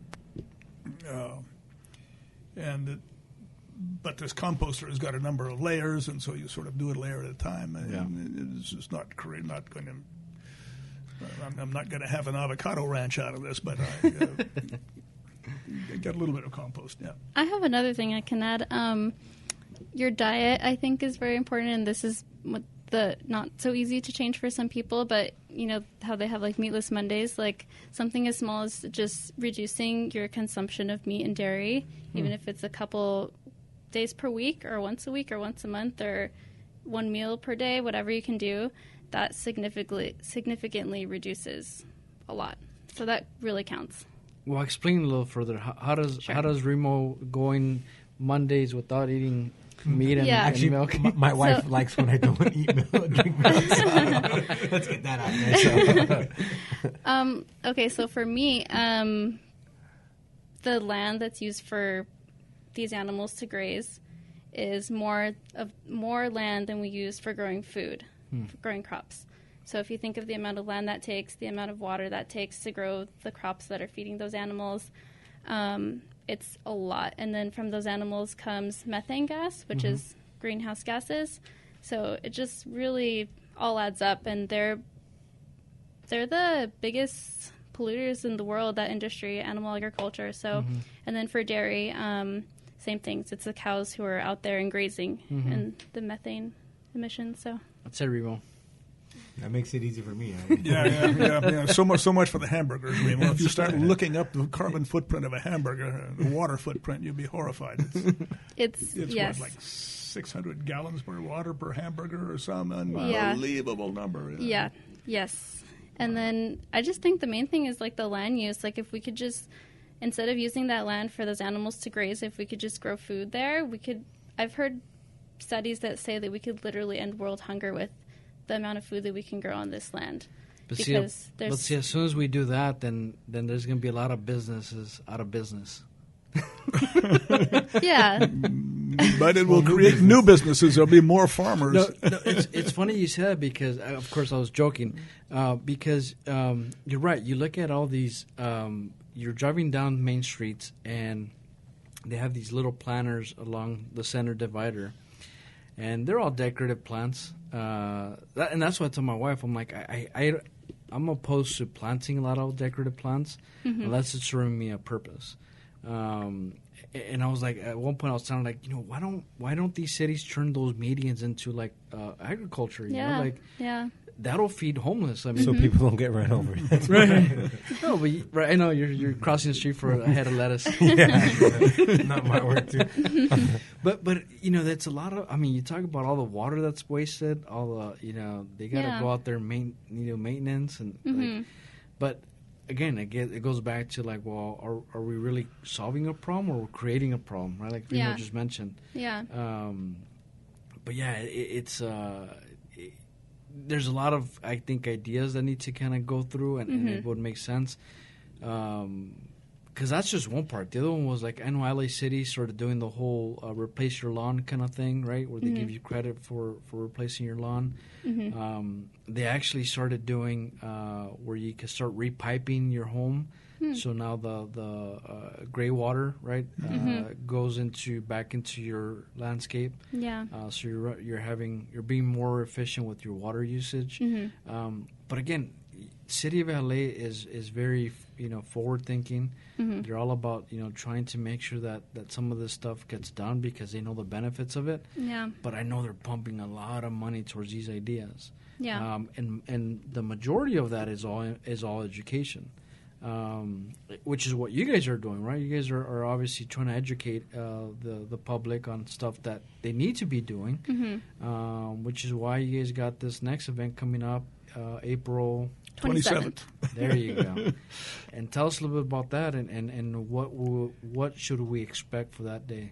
But this composter has got a number of layers, and so you sort of do it a layer at a time. And it's just not going to. I'm not going to have an avocado ranch out of this, but I get a little bit of compost. Yeah. I have another thing I can add. Your diet, I think, is very important, and this is what not so easy to change for some people, but you know how they have like meatless Mondays, like something as small as just reducing your consumption of meat and dairy, even if it's a couple days per week or once a week or once a month or one meal per day, whatever you can do, that significantly reduces a lot. So that really counts. Well, explain a little further. How does Remo going Mondays without eating meat and, actually, milk? My wife likes when I don't eat milk, drink milk. So let's get that out there. Okay, so for me, the land that's used for these animals to graze is more land than we use for growing food, for growing crops. So if you think of the amount of land that takes, the amount of water that takes to grow the crops that are feeding those animals, it's a lot. And then from those animals comes methane gas, which is greenhouse gases. So it just really all adds up, and they're the biggest polluters in the world, that industry, animal agriculture. So, and then for dairy, same things. It's the cows who are out there and grazing and the methane emissions. So That's it, Remo. That makes it easy for me. Yeah. So much for the hamburgers. I mean, if you start looking up the carbon footprint of a hamburger, the water footprint, you'll be horrified. It's yes. what, like 600 gallons per water per hamburger or some unbelievable number. Yeah. Yes. And then I just think the main thing is like the land use. Like if we could just, instead of using that land for those animals to graze, if we could just grow food there, I've heard studies that say that we could literally end world hunger with the amount of food that we can grow on this land. But see, as soon as we do that, then there's going to be a lot of businesses out of business. Yeah. But it will create new businesses. There'll be more farmers. No, it's funny you said that because, of course, I was joking. Because you're right. You look at all these, you're driving down main streets, and they have these little planters along the center divider. And they're all decorative plants. And that's why I told my wife, I'm like, I'm opposed to planting a lot of decorative plants unless it's serving me a purpose. And I was like, at one point I was sounding like, why don't these cities turn those medians into like agriculture? You know, like that'll feed homeless. I mean, so people don't get run over. That's right. No, but I know you're crossing the street for a head of lettuce. Not my work too. But that's a lot of. I mean, you talk about all the water that's wasted. All the they got to go out there maintenance and like, but. Again, it goes back to like, well, are we really solving a problem or we're creating a problem, right? Like Remo just mentioned. Yeah. But yeah, it's there's a lot of, I think, ideas that need to kind of go through, and it would make sense. Because that's just one part. The other one was like, I know LA City started doing the whole replace your lawn kind of thing, right? Where they give you credit for replacing your lawn. They actually started doing where you can start repiping your home. So now the gray water, right, goes back into your landscape. Yeah. So you're being more efficient with your water usage. But again, City of LA is very forward thinking. They're all about trying to make sure that some of this stuff gets done because they know the benefits of it. Yeah. But I know they're pumping a lot of money towards these ideas. Yeah. And the majority of that is all education, which is what you guys are doing, right? You guys are obviously trying to educate the public on stuff that they need to be doing, which is why you guys got this next event coming up, April 27th. There you go. And tell us a little bit about that, and what should we expect for that day?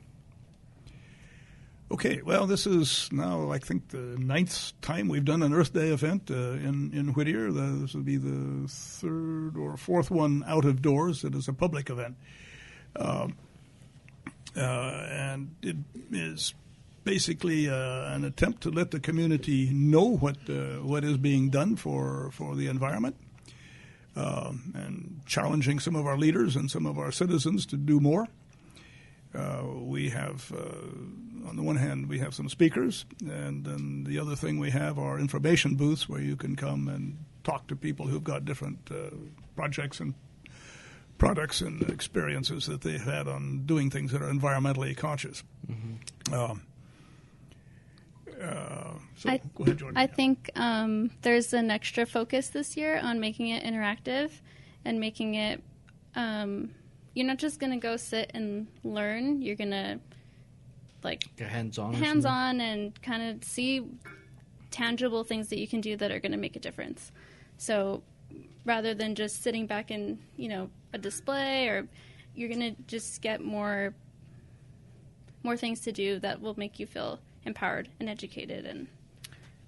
Okay, well, this is now, I think, the 9th time we've done an Earth Day event in Whittier. This will be the 3rd or 4th one out of doors. It is a public event. And it is basically an attempt to let the community know what is being done for the environment, and challenging some of our leaders and some of our citizens to do more. We have, on the one hand, we have some speakers, and then the other thing we have are information booths where you can come and talk to people who've got different projects and products and experiences that they've had on doing things that are environmentally conscious. Mm-hmm. So go ahead, Jordan. I think there's an extra focus this year on making it interactive and making it, you're not just going to go sit and learn. You're going to hands-on and kind of see tangible things that you can do that are going to make a difference. So rather than just sitting back in, a display, or you're going to just get more things to do that will make you feel empowered and educated and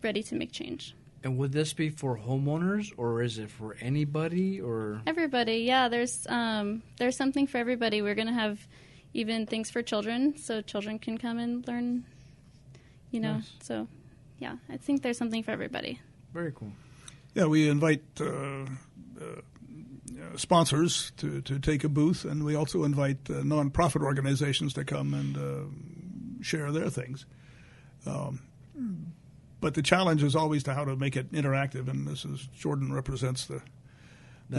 ready to make change. And would this be for homeowners, or is it for anybody, or everybody? Yeah, there's something for everybody. We're going to have even things for children, so children can come and learn. Nice. So yeah, I think there's something for everybody. Very cool. Yeah, we invite sponsors to take a booth, and we also invite nonprofit organizations to come and share their things. But the challenge is always to how to make it interactive, and Jordan represents the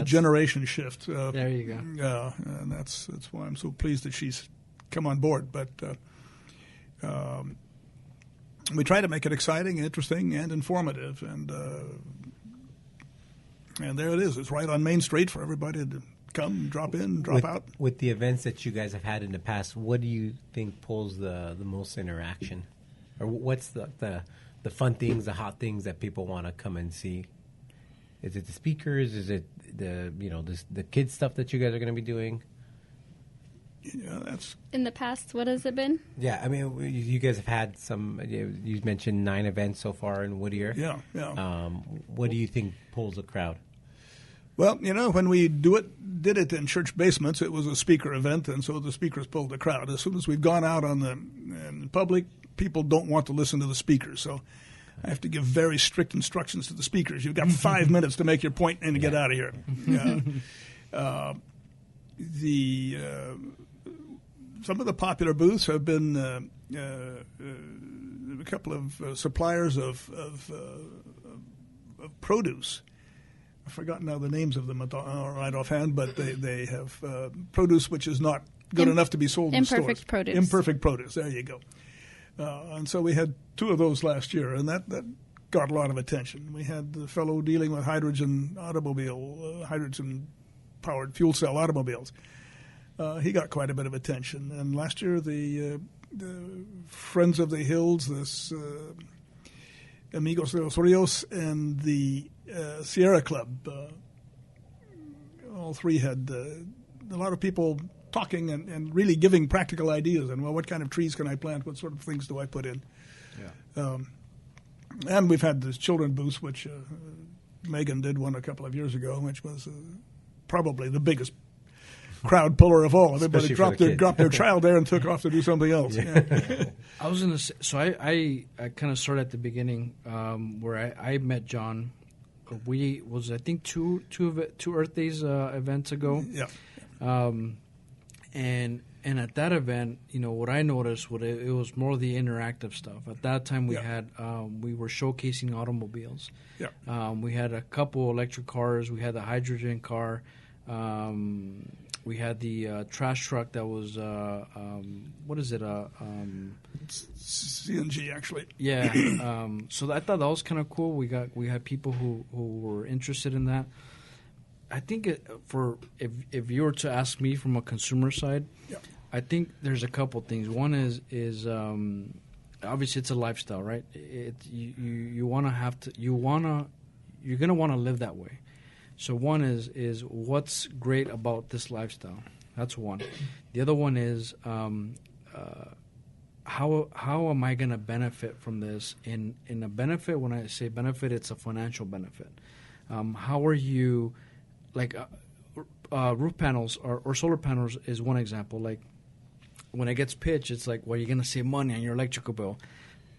generation shift. There you go. Yeah, and that's why I'm so pleased that she's come on board. But we try to make it exciting, interesting, and informative, and there it is. It's right on Main Street for everybody to come, drop in, drop out. With the events that you guys have had in the past, what do you think pulls the most interaction? Or what's the fun things, the hot things that people want to come and see? Is it the speakers? Is it the kids stuff that you guys are going to be doing? Yeah, that's in the past. What has it been? Yeah, I mean, you guys have had some. You mentioned 9 events so far in Whittier. Yeah. What do you think pulls the crowd? Well, when we did it in church basements, it was a speaker event, and so the speakers pulled the crowd. As soon as we've gone out in public, people don't want to listen to the speakers, so I have to give very strict instructions to the speakers. You've got 5 minutes to make your point and to get out of here. Some of the popular booths have been a couple of suppliers of produce. I've forgotten now the names of them right offhand, but they have produce which is not good enough to be sold in stores. Imperfect produce. Imperfect produce. There you go. And so we had 2 of those last year, and that got a lot of attention. We had the fellow dealing with hydrogen-powered fuel cell automobiles. He got quite a bit of attention. And last year, the Friends of the Hills, this Amigos de los Rios, and the Sierra Club, all 3 had a lot of people talking and really giving practical ideas. And, what kind of trees can I plant? What sort of things do I put in? Yeah. And we've had this children booth, which Megan did one a couple of years ago, which was probably the biggest crowd puller of all. Everybody dropped their child there and took off to do something else. Yeah. I was going to say, so I kind of started at the beginning where I met John. We was, I think, two Earth Days events ago. Yeah. And at that event, what I noticed, it was more the interactive stuff. At that time, we had we were showcasing automobiles. Yeah. We had a couple electric cars. We had the hydrogen car. We had the trash truck that was what is it? CNG, actually. Yeah. So I thought that was kind of cool. We had people who were interested in that. I think if you were to ask me from a consumer side, I think there's a couple things. One is obviously it's a lifestyle, right? You're gonna want to live that way. So one is what's great about this lifestyle. That's one. The other one is how am I going to benefit from this? In a benefit, when I say benefit, it's a financial benefit. How are you, like roof panels or solar panels is one example. Like when it gets pitched, it's like, well, you're going to save money on your electrical bill.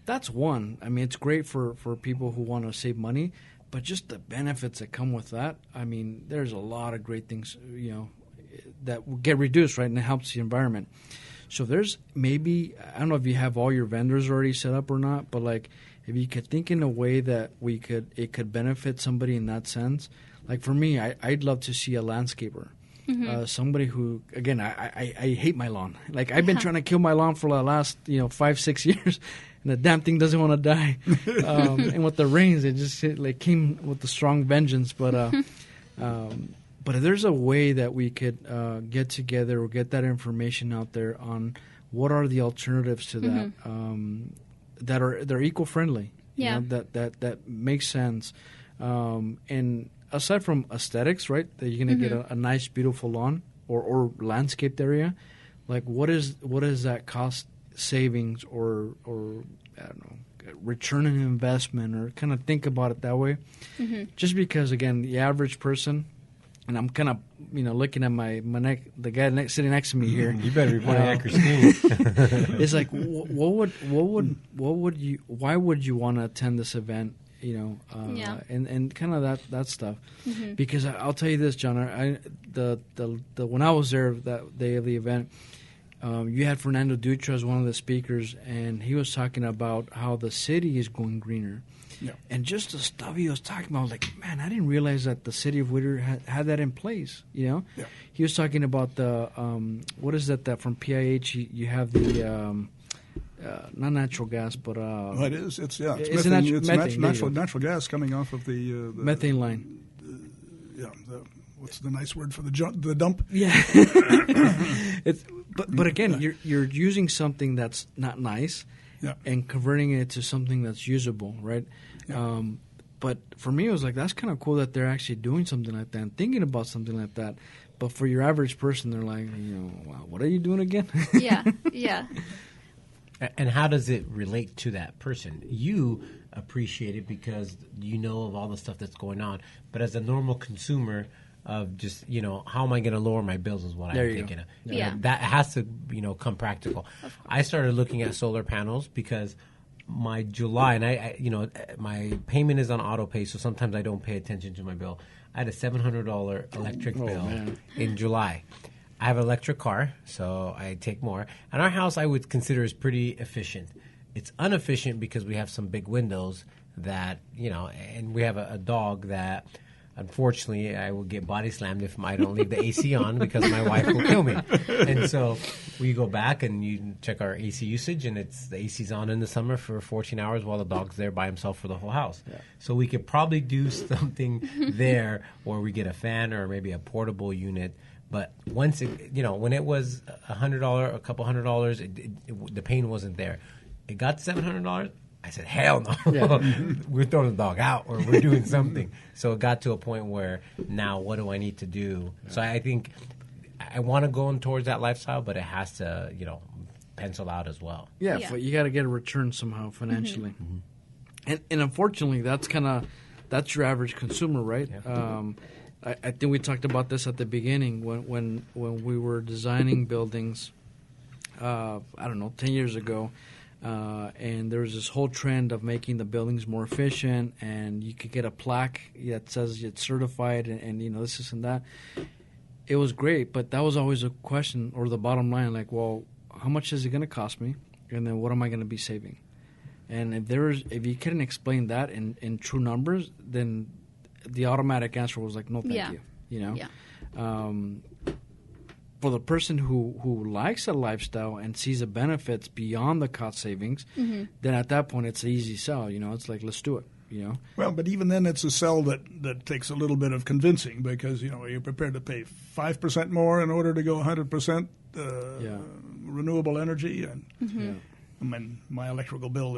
That's one. I mean, it's great for people who want to save money, but just the benefits that come with that. I mean, there's a lot of great things, that get reduced, right, and it helps the environment. So there's maybe, I don't know if you have all your vendors already set up or not, but like if you could think in a way that it could benefit somebody in that sense. Like for me, I'd love to see a landscaper. Somebody who, again, I hate my lawn. Like I've been trying to kill my lawn for the last 5-6 years, and the damn thing doesn't want to die. And with the rains, it came with a strong vengeance. But if there's a way that we could get together or get that information out there on what are the alternatives to that they're eco-friendly, that makes sense, and aside from aesthetics, right, that you're going to get a nice, beautiful lawn or landscaped area, like what is that cost savings or I don't know, return on investment, or kind of think about it that way. Just because, again, the average person, and I'm kind of looking at the guy sitting next to me here. You better be pointing at Christine. It's like why would you want to attend this event? And kind of that stuff. Because I'll tell you this, John. When I was there that day of the event, you had Fernando Dutra as one of the speakers, and he was talking about how the city is going greener. Yeah. And just the stuff he was talking about, like, man, I didn't realize that the city of Whittier had that in place. Yeah. He was talking about the what is that from PIH? You have the not natural gas, but it is. It's methane. Natural gas coming off of the methane line. What's the nice word for the dump? Yeah. But again, you're using something that's not nice, and converting it to something that's usable, right? Yeah. But for me, it was like, that's kind of cool that they're actually doing something like that and thinking about something like that. But for your average person, they're like, wow, what are you doing again? Yeah. And how does it relate to that person? You appreciate it because you know of all the stuff that's going on. But as a normal consumer of just, how am I going to lower my bills is what I'm thinking of. Yeah. That has to, come practical. I started looking at solar panels because my July, and my payment is on auto pay, so sometimes I don't pay attention to my bill. I had a $700 electric bill in July. I have an electric car, so I take more. And our house, I would consider, is pretty efficient. It's inefficient because we have some big windows that, and we have a dog that, unfortunately, I will get body slammed if I don't leave the AC on because my wife will kill me. And so we go back and you check our AC usage, and the AC's on in the summer for 14 hours while the dog's there by himself for the whole house. Yeah. So we could probably do something there where we get a fan or maybe a portable unit. But once when it was $100, a couple $100, the pain wasn't there. It got to $700. I said, hell no. Yeah. We're throwing the dog out, or we're doing something. So it got to a point where now, what do I need to do? Yeah. So I think I want to go towards that lifestyle, but it has to, pencil out as well. Yeah. But you got to get a return somehow financially. And unfortunately, that's your average consumer, right? Yeah. I think we talked about this at the beginning when we were designing buildings, 10 years ago, and there was this whole trend of making the buildings more efficient, and you could get a plaque that says it's certified and this and that. It was great, but that was always a question, or the bottom line, like, well, how much is it going to cost me, and then what am I going to be saving? And if you couldn't explain that in true numbers, then the automatic answer was like, no, thank you. For the person who likes a lifestyle and sees the benefits beyond the cost savings, then at that point it's an easy sell. It's like, let's do it. Well, but even then, it's a sell that takes a little bit of convincing because you're prepared to pay 5% more in order to go 100% renewable energy, and I mean, my electrical bill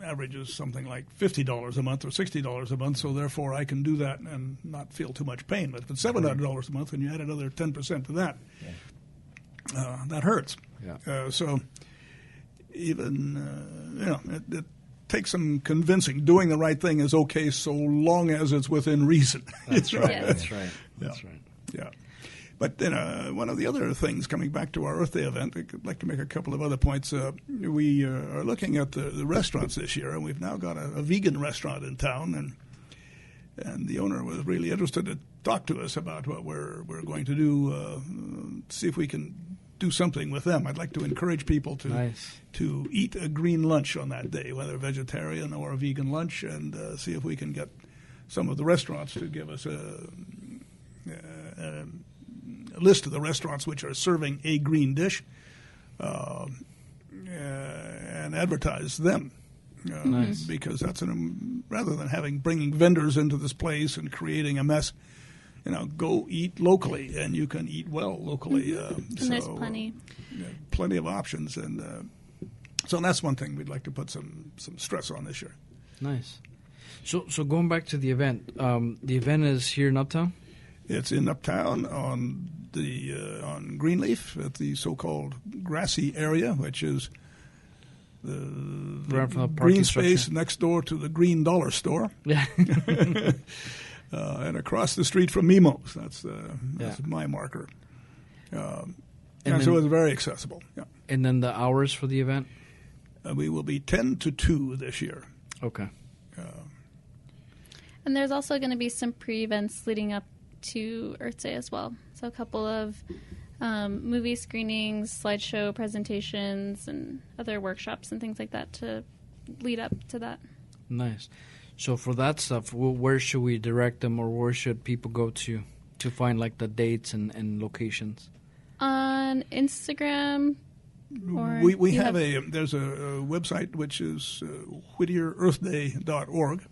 averages something like $50 a month or $60 a month, so therefore I can do that and not feel too much pain. But if it's $700 a month and you add another 10% to that, that hurts. Yeah. So it takes some convincing. Doing the right thing is okay so long as it's within reason. That's right. Yeah. That's right. That's right. Yeah. But one of the other things, coming back to our Earth Day event, I'd like to make a couple of other points. We are looking at the restaurants this year, and we've now got a vegan restaurant in town, and the owner was really interested to talk to us about what we're going to do, see if we can do something with them. I'd like to encourage people to eat a green lunch on that day, whether vegetarian or a vegan lunch, and see if we can get some of the restaurants to give us a list of the restaurants which are serving a green dish and advertise them. Nice. Because that's rather than bringing vendors into this place and creating a mess, go eat locally, and you can eat well locally. And there's plenty. Plenty of options, and so that's one thing we'd like to put some stress on this year. Nice. So going back to the event is here in Uptown? It's in Uptown on Greenleaf at the so-called grassy area, which is the green space next door to the Green Dollar Store. Yeah. And across the street from Mimo's. That's my marker. So it's very accessible. Yeah. And then the hours for the event? We will be 10 to 2 this year. Okay. And there's also going to be some pre-events leading up to Earth Day as well. So a couple of movie screenings, slideshow presentations, and other workshops and things like that to lead up to that. Nice. So for that stuff, where should we direct them, or where should people go to find like the dates and locations? On Instagram. We have there's a website which is whittierearthday.org,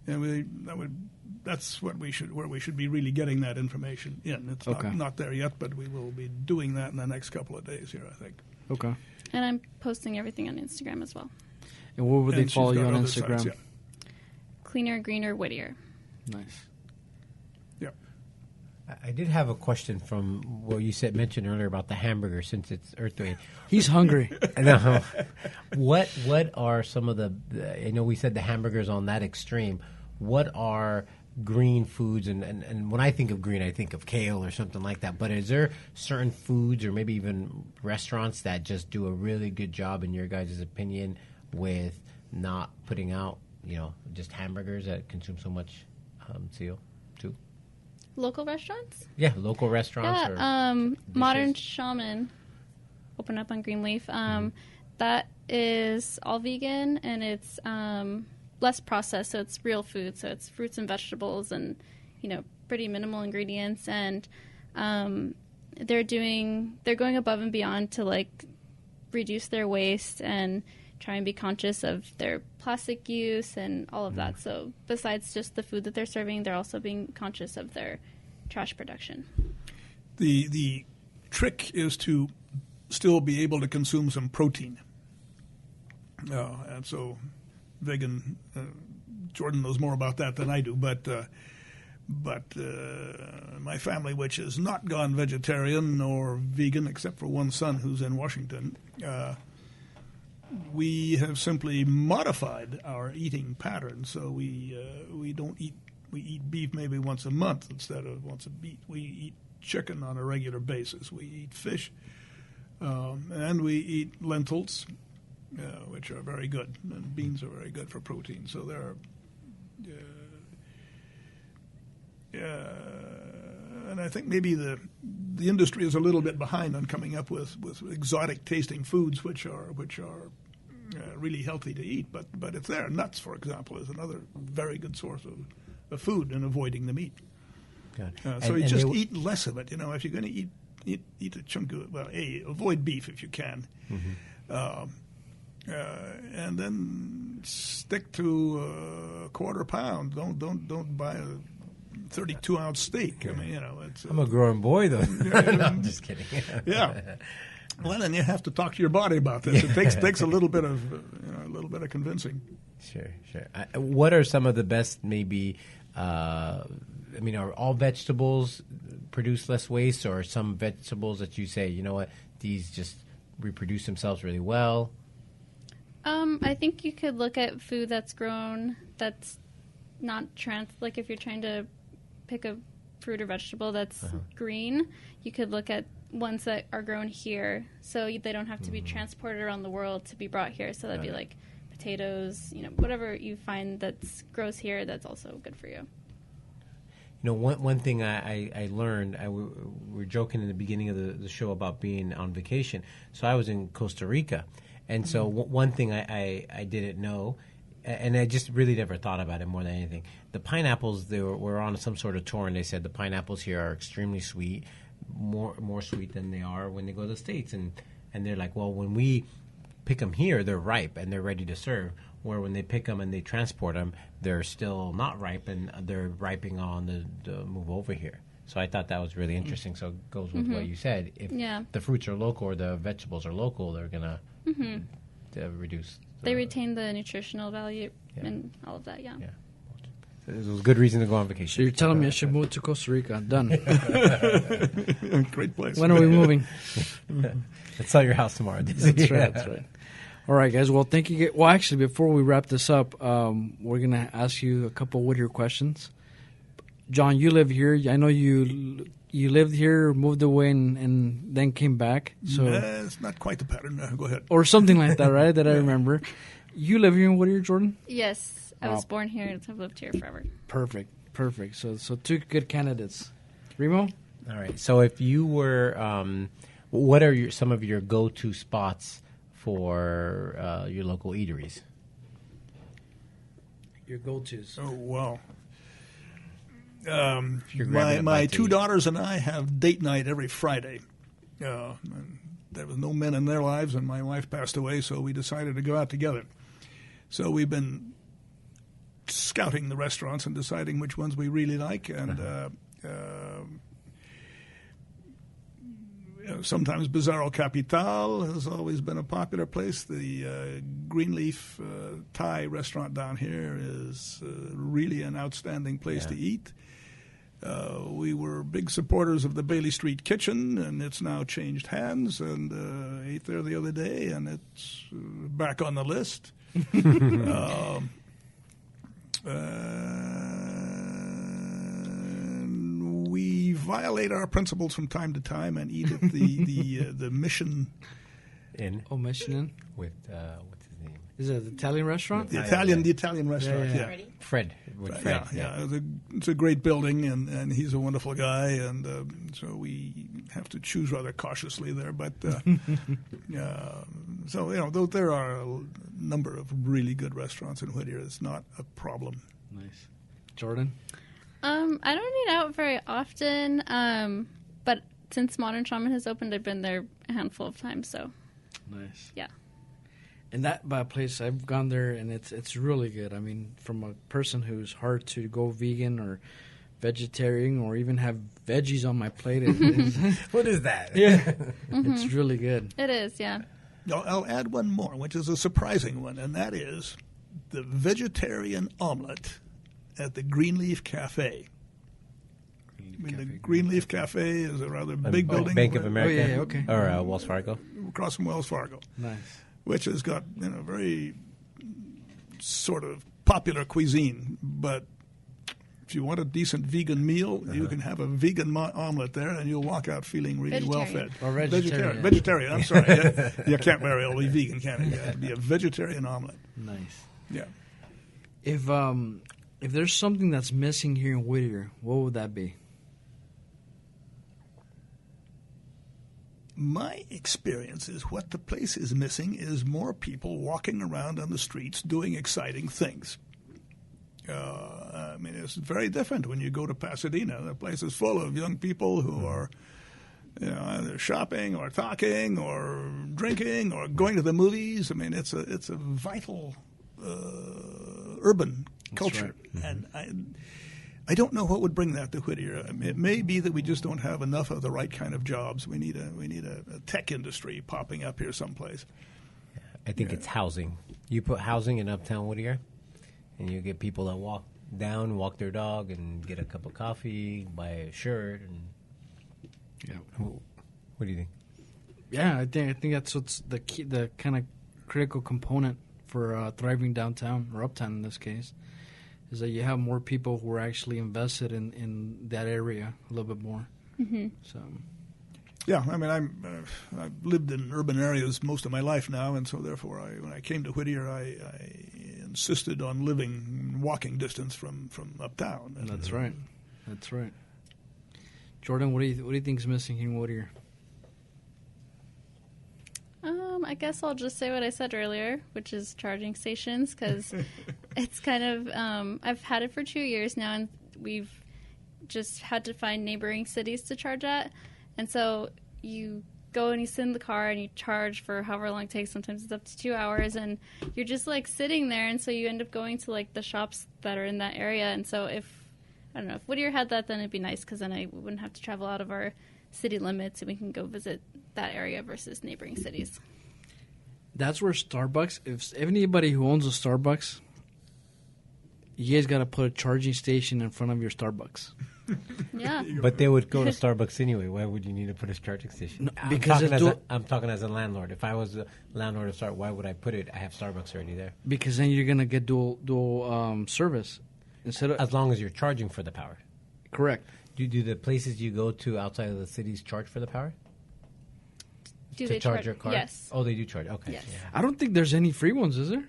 and that's where we should be really getting that information in. It's not there yet, but we will be doing that in the next couple of days here, I think. Okay. And I'm posting everything on Instagram as well. And where would they follow you on Instagram? Sites, Cleaner, Greener, Whittier. Nice. Yeah. I did have a question from what you mentioned earlier about the hamburger, since it's Earth Day. He's hungry. No. What are some of the I know we said the hamburgers on that extreme. What are green foods? And when I think of green, I think of kale or something like that. But is there certain foods or maybe even restaurants that just do a really good job, in your guys' opinion, with not putting out, just hamburgers that consume so much CO2? Local restaurants? Yeah, local restaurants. Yeah, or Modern Shaman opened up on Greenleaf. That is all vegan, and it's less processed, so it's real food. So it's fruits and vegetables and, pretty minimal ingredients. And they're going above and beyond to, reduce their waste and try and be conscious of their plastic use and all of that. So besides just the food that they're serving, they're also being conscious of their trash production. The trick is to still be able to consume some protein. And so vegan, Jordan knows more about that than I do, but my family, which has not gone vegetarian or vegan except for one son who's in Washington, we have simply modified our eating pattern. So we don't eat. We eat beef maybe once a month instead of once a week. We eat chicken on a regular basis. We eat fish, and we eat lentils, which are very good, and beans are very good for protein. So there are. And I think maybe the industry is a little bit behind on coming up with exotic tasting foods, which are really healthy to eat. But it's there. Nuts, for example, is another very good source of food, and avoiding the meat. So you just eat less of it. If you're going to eat a chunk of it, avoid beef if you can, and then stick to a quarter pound. Don't buy a 32-ounce steak. I mean, it's. I'm a growing boy, though. No, I'm just kidding. Yeah. Well, then you have to talk to your body about this. It takes a little bit of convincing. Sure. What are some of the best, maybe? Are all vegetables produce less waste, or some vegetables that you say, these just reproduce themselves really well? I think you could look at food that's grown that's not like if you're trying to pick a fruit or vegetable that's green, you could look at ones that are grown here, so they don't have to be transported around the world to be brought here. So that'd be like potatoes, whatever you find that's grows here, that's also good for you. One thing I learned, we were joking in the beginning of the show about being on vacation. So I was in Costa Rica. And so one thing I didn't know, and I just really never thought about it more than anything, the pineapples, were on some sort of tour, and they said the pineapples here are extremely sweet, more sweet than they are when they go to the States. And they're like, well, when we pick them here, they're ripe and they're ready to serve. Where when they pick them and they transport them, they're still not ripe and they're ripening on the move over here. So I thought that was really interesting. So it goes with what you said. If the fruits are local or the vegetables are local, they're going to reduce. They retain the nutritional value and all of that, yeah. So it was a good reason to go on vacation. So you're telling me I should move to Costa Rica. Done. Great place. When are we moving? Let's sell your house tomorrow. That's right. All right, guys. Well, thank you. Well, actually, before we wrap this up, we're going to ask you a couple of Whittier questions. John, you live here. I know you lived here, moved away, and then came back. So it's not quite the pattern. Go ahead. Or something like that, right? That I remember. You live here in Whittier, Jordan? Yes. I was born here and I've lived here forever. Perfect. So two good candidates. Remo? All right. So if you were, what are some of your go-to spots for your local eateries? Your go-tos. Oh, wow. My two daughters and I have date night every Friday. There was no men in their lives, and my wife passed away, so we decided to go out together. So we've been scouting the restaurants and deciding which ones we really like, and sometimes Bizarro Capital has always been a popular place. The Greenleaf Thai restaurant down here is really an outstanding place to eat. We were big supporters of the Bailey Street Kitchen, and it's now changed hands, and ate there the other day, and it's back on the list. We violate our principles from time to time and eat at the Mission Inn. Oh, Mission Inn? With, what's his name? Is it an Italian restaurant? The Italian restaurant, yeah. Fred. With Fred. Yeah. It's a great building, and he's a wonderful guy, and so we have to choose rather cautiously there. But so though there are a number of really good restaurants in Whittier, it's not a problem. Nice. Jordan? I don't eat out very often, but since Modern Shaman has opened, I've been there a handful of times. So, nice. Yeah. And that place, I've gone there, and it's really good. I mean, from a person who's hard to go vegan or vegetarian or even have veggies on my plate, what is that? Yeah, it's really good. It is, yeah. I'll add one more, which is a surprising one, and that is the vegetarian omelet at the Greenleaf Cafe. The Greenleaf Cafe is a rather big building. Bank of America? Oh, yeah, okay. Or Wells Fargo? Across from Wells Fargo. Nice. Which has got very sort of popular cuisine. But if you want a decent vegan meal, you can have a vegan omelet there, and you'll walk out feeling really well fed. Or vegetarian. Vegetarian, I'm sorry. You can't marry only vegan, can it? It'd be a vegetarian omelet. Nice. Yeah. If there's something that's missing here in Whittier, what would that be? My experience is what the place is missing is more people walking around on the streets doing exciting things. I mean, it's very different when you go to Pasadena. The place is full of young people who are either shopping or talking or drinking or going to the movies. I mean, it's a vital urban culture. Right. And I don't know what would bring that to Whittier. I mean, it may be that we just don't have enough of the right kind of jobs. We need a tech industry popping up here someplace. I think it's housing. You put housing in Uptown Whittier, and you get people that walk their dog, and get a cup of coffee, buy a shirt, and what do you think? Yeah, I think that's what's the key, the kind of critical component for thriving downtown, or Uptown in this case, is that you have more people who are actually invested in that area a little bit more. Mm-hmm. So, Yeah, I mean, I've lived in urban areas most of my life now, and so therefore, when I came to Whittier, I insisted on living walking distance from Uptown. And that's right. That's right. Jordan, what do you think is missing here in Whittier? I guess I'll just say what I said earlier, which is charging stations, because it's kind of, I've had it for 2 years now, and we've just had to find neighboring cities to charge at. And so you go and you sit in the car and you charge for however long it takes. Sometimes it's up to 2 hours, and you're just like sitting there. And so you end up going to like the shops that are in that area. And so if Whittier had that, then it'd be nice, because then I wouldn't have to travel out of our city limits, and we can go visit that area versus neighboring cities. That's where Starbucks, if anybody who owns a Starbucks, you guys got to put a charging station in front of your Starbucks. Yeah. But they would go to Starbucks anyway. Why would you need to put a charging station? No, because I'm talking as a landlord. If I was a landlord of Starbucks, why would I put it? I have Starbucks already there. Because then you're going to get dual service. Instead of, as long as you're charging for the power. Correct. Do the places you go to outside of the cities charge for the power? Do to they charge your car? Yes. Oh, they do charge. Okay. Yes. Yeah. I don't think there's any free ones, is there?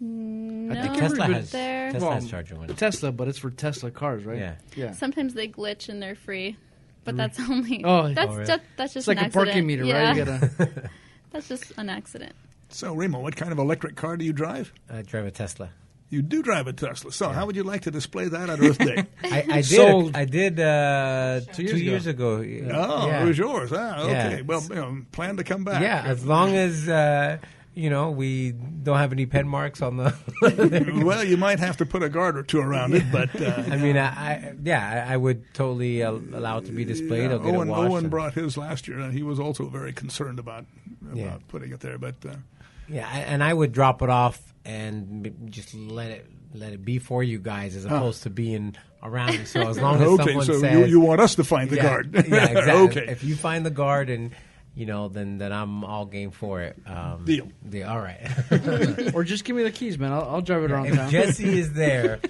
No, I think Tesla has there. Tesla has charger ones. Tesla, but it's for Tesla cars, right? Yeah. Yeah. Sometimes they glitch and they're free, but that's only Oh, that's really? that's just It's like an a parking accident. meter, Yeah. right? You gotta. That's just an accident. So, Remo, what kind of electric car do you drive? I drive a Tesla. You do drive a Tesla. So, how would you like to display that at Earth Day? I Sold. did 2 years ago. Oh, Yeah. it was yours. Ah, okay. Yeah. Well, plan to come back. Yeah, as long as we don't have any pen marks on the. Well, you might have to put a guard or two around it, but I mean, I would totally allow it to be displayed. I'll get it washed. Owen brought his last year, and he was also very concerned about putting it there. But and I would drop it off and just let it be for you guys, as opposed to being around it. So as long as someone so says, you want us to find the guard? Yeah, exactly. Okay. If you find the guard and. Then I'm all game for it. Deal. All right. Or just give me the keys, man. I'll drive it around If town. Jesse is there,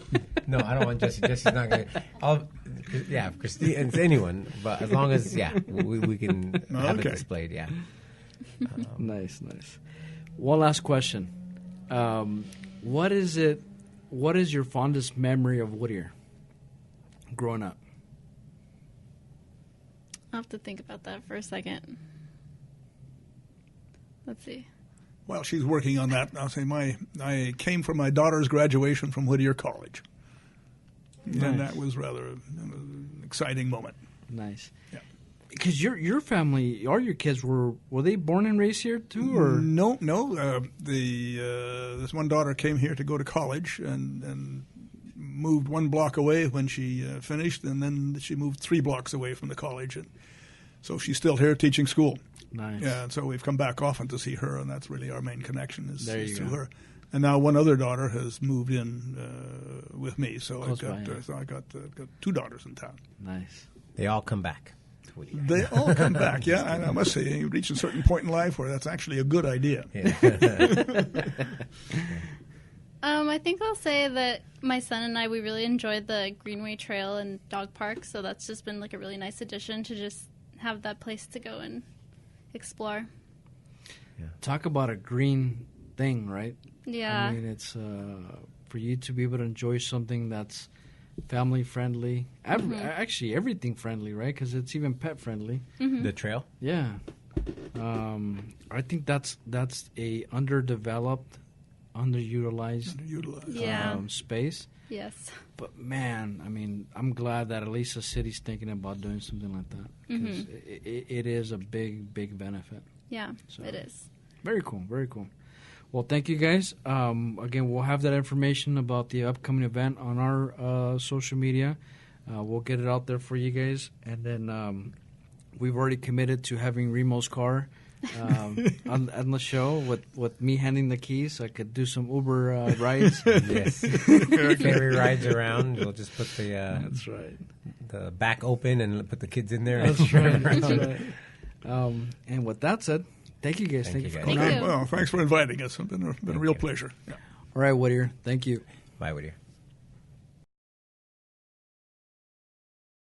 no, I don't want Jesse. Jesse's not going to. Christine, it's anyone. But as long as, we can have it displayed, yeah. Nice. One last question. What is your fondest memory of Whittier growing up? I'll have to think about that for a second. Let's see. Well, she's working on that. I'll say I came from my daughter's graduation from Whittier College. Nice. And that was rather an exciting moment. Nice. Yeah. Because your family, all your kids were they born and raised here too, or no? This one daughter came here to go to college and moved one block away when she finished, and then she moved 3 blocks away from the college, and so she's still here teaching school. Nice. Yeah, and so we've come back often to see her, and that's really our main connection is through go. her. And now one other daughter has moved in with me, so Close I got 2 daughters in town. Nice. They all come back. They all come back, yeah. And I must say, you reach a certain point in life where that's actually a good idea. Yeah. I think I'll say that my son and I, we really enjoyed the Greenway Trail and dog park, so that's just been like a really nice addition to just have that place to go and explore. Yeah. Talk about a green thing, right? Yeah. I mean, it's for you to be able to enjoy something that's family friendly. Actually, everything friendly, right? Because it's even pet friendly. Mm-hmm. The trail? Yeah. I think that's a underdeveloped, underutilized Yeah. space. Yes. But man, I mean, I'm glad that at least the city's thinking about doing something like that, because it is a big benefit. Yeah, So- it is. Very cool, very cool. Well, thank you guys. Again, we'll have that information about the upcoming event on our social media. We'll get it out there for you guys, and then we've already committed to having Remo's car on the show with me handing the keys, so I could do some Uber rides. Yes. Ferry rides around. We'll just put That's right. the back open and put the kids in there. That's right. That's right. And with that said, Thank you guys. Thank Thank you you for guys. coming Okay, on. well, thanks for inviting us. It's been a real pleasure. Yeah. All right, Whittier. Thank you. Bye, Whittier.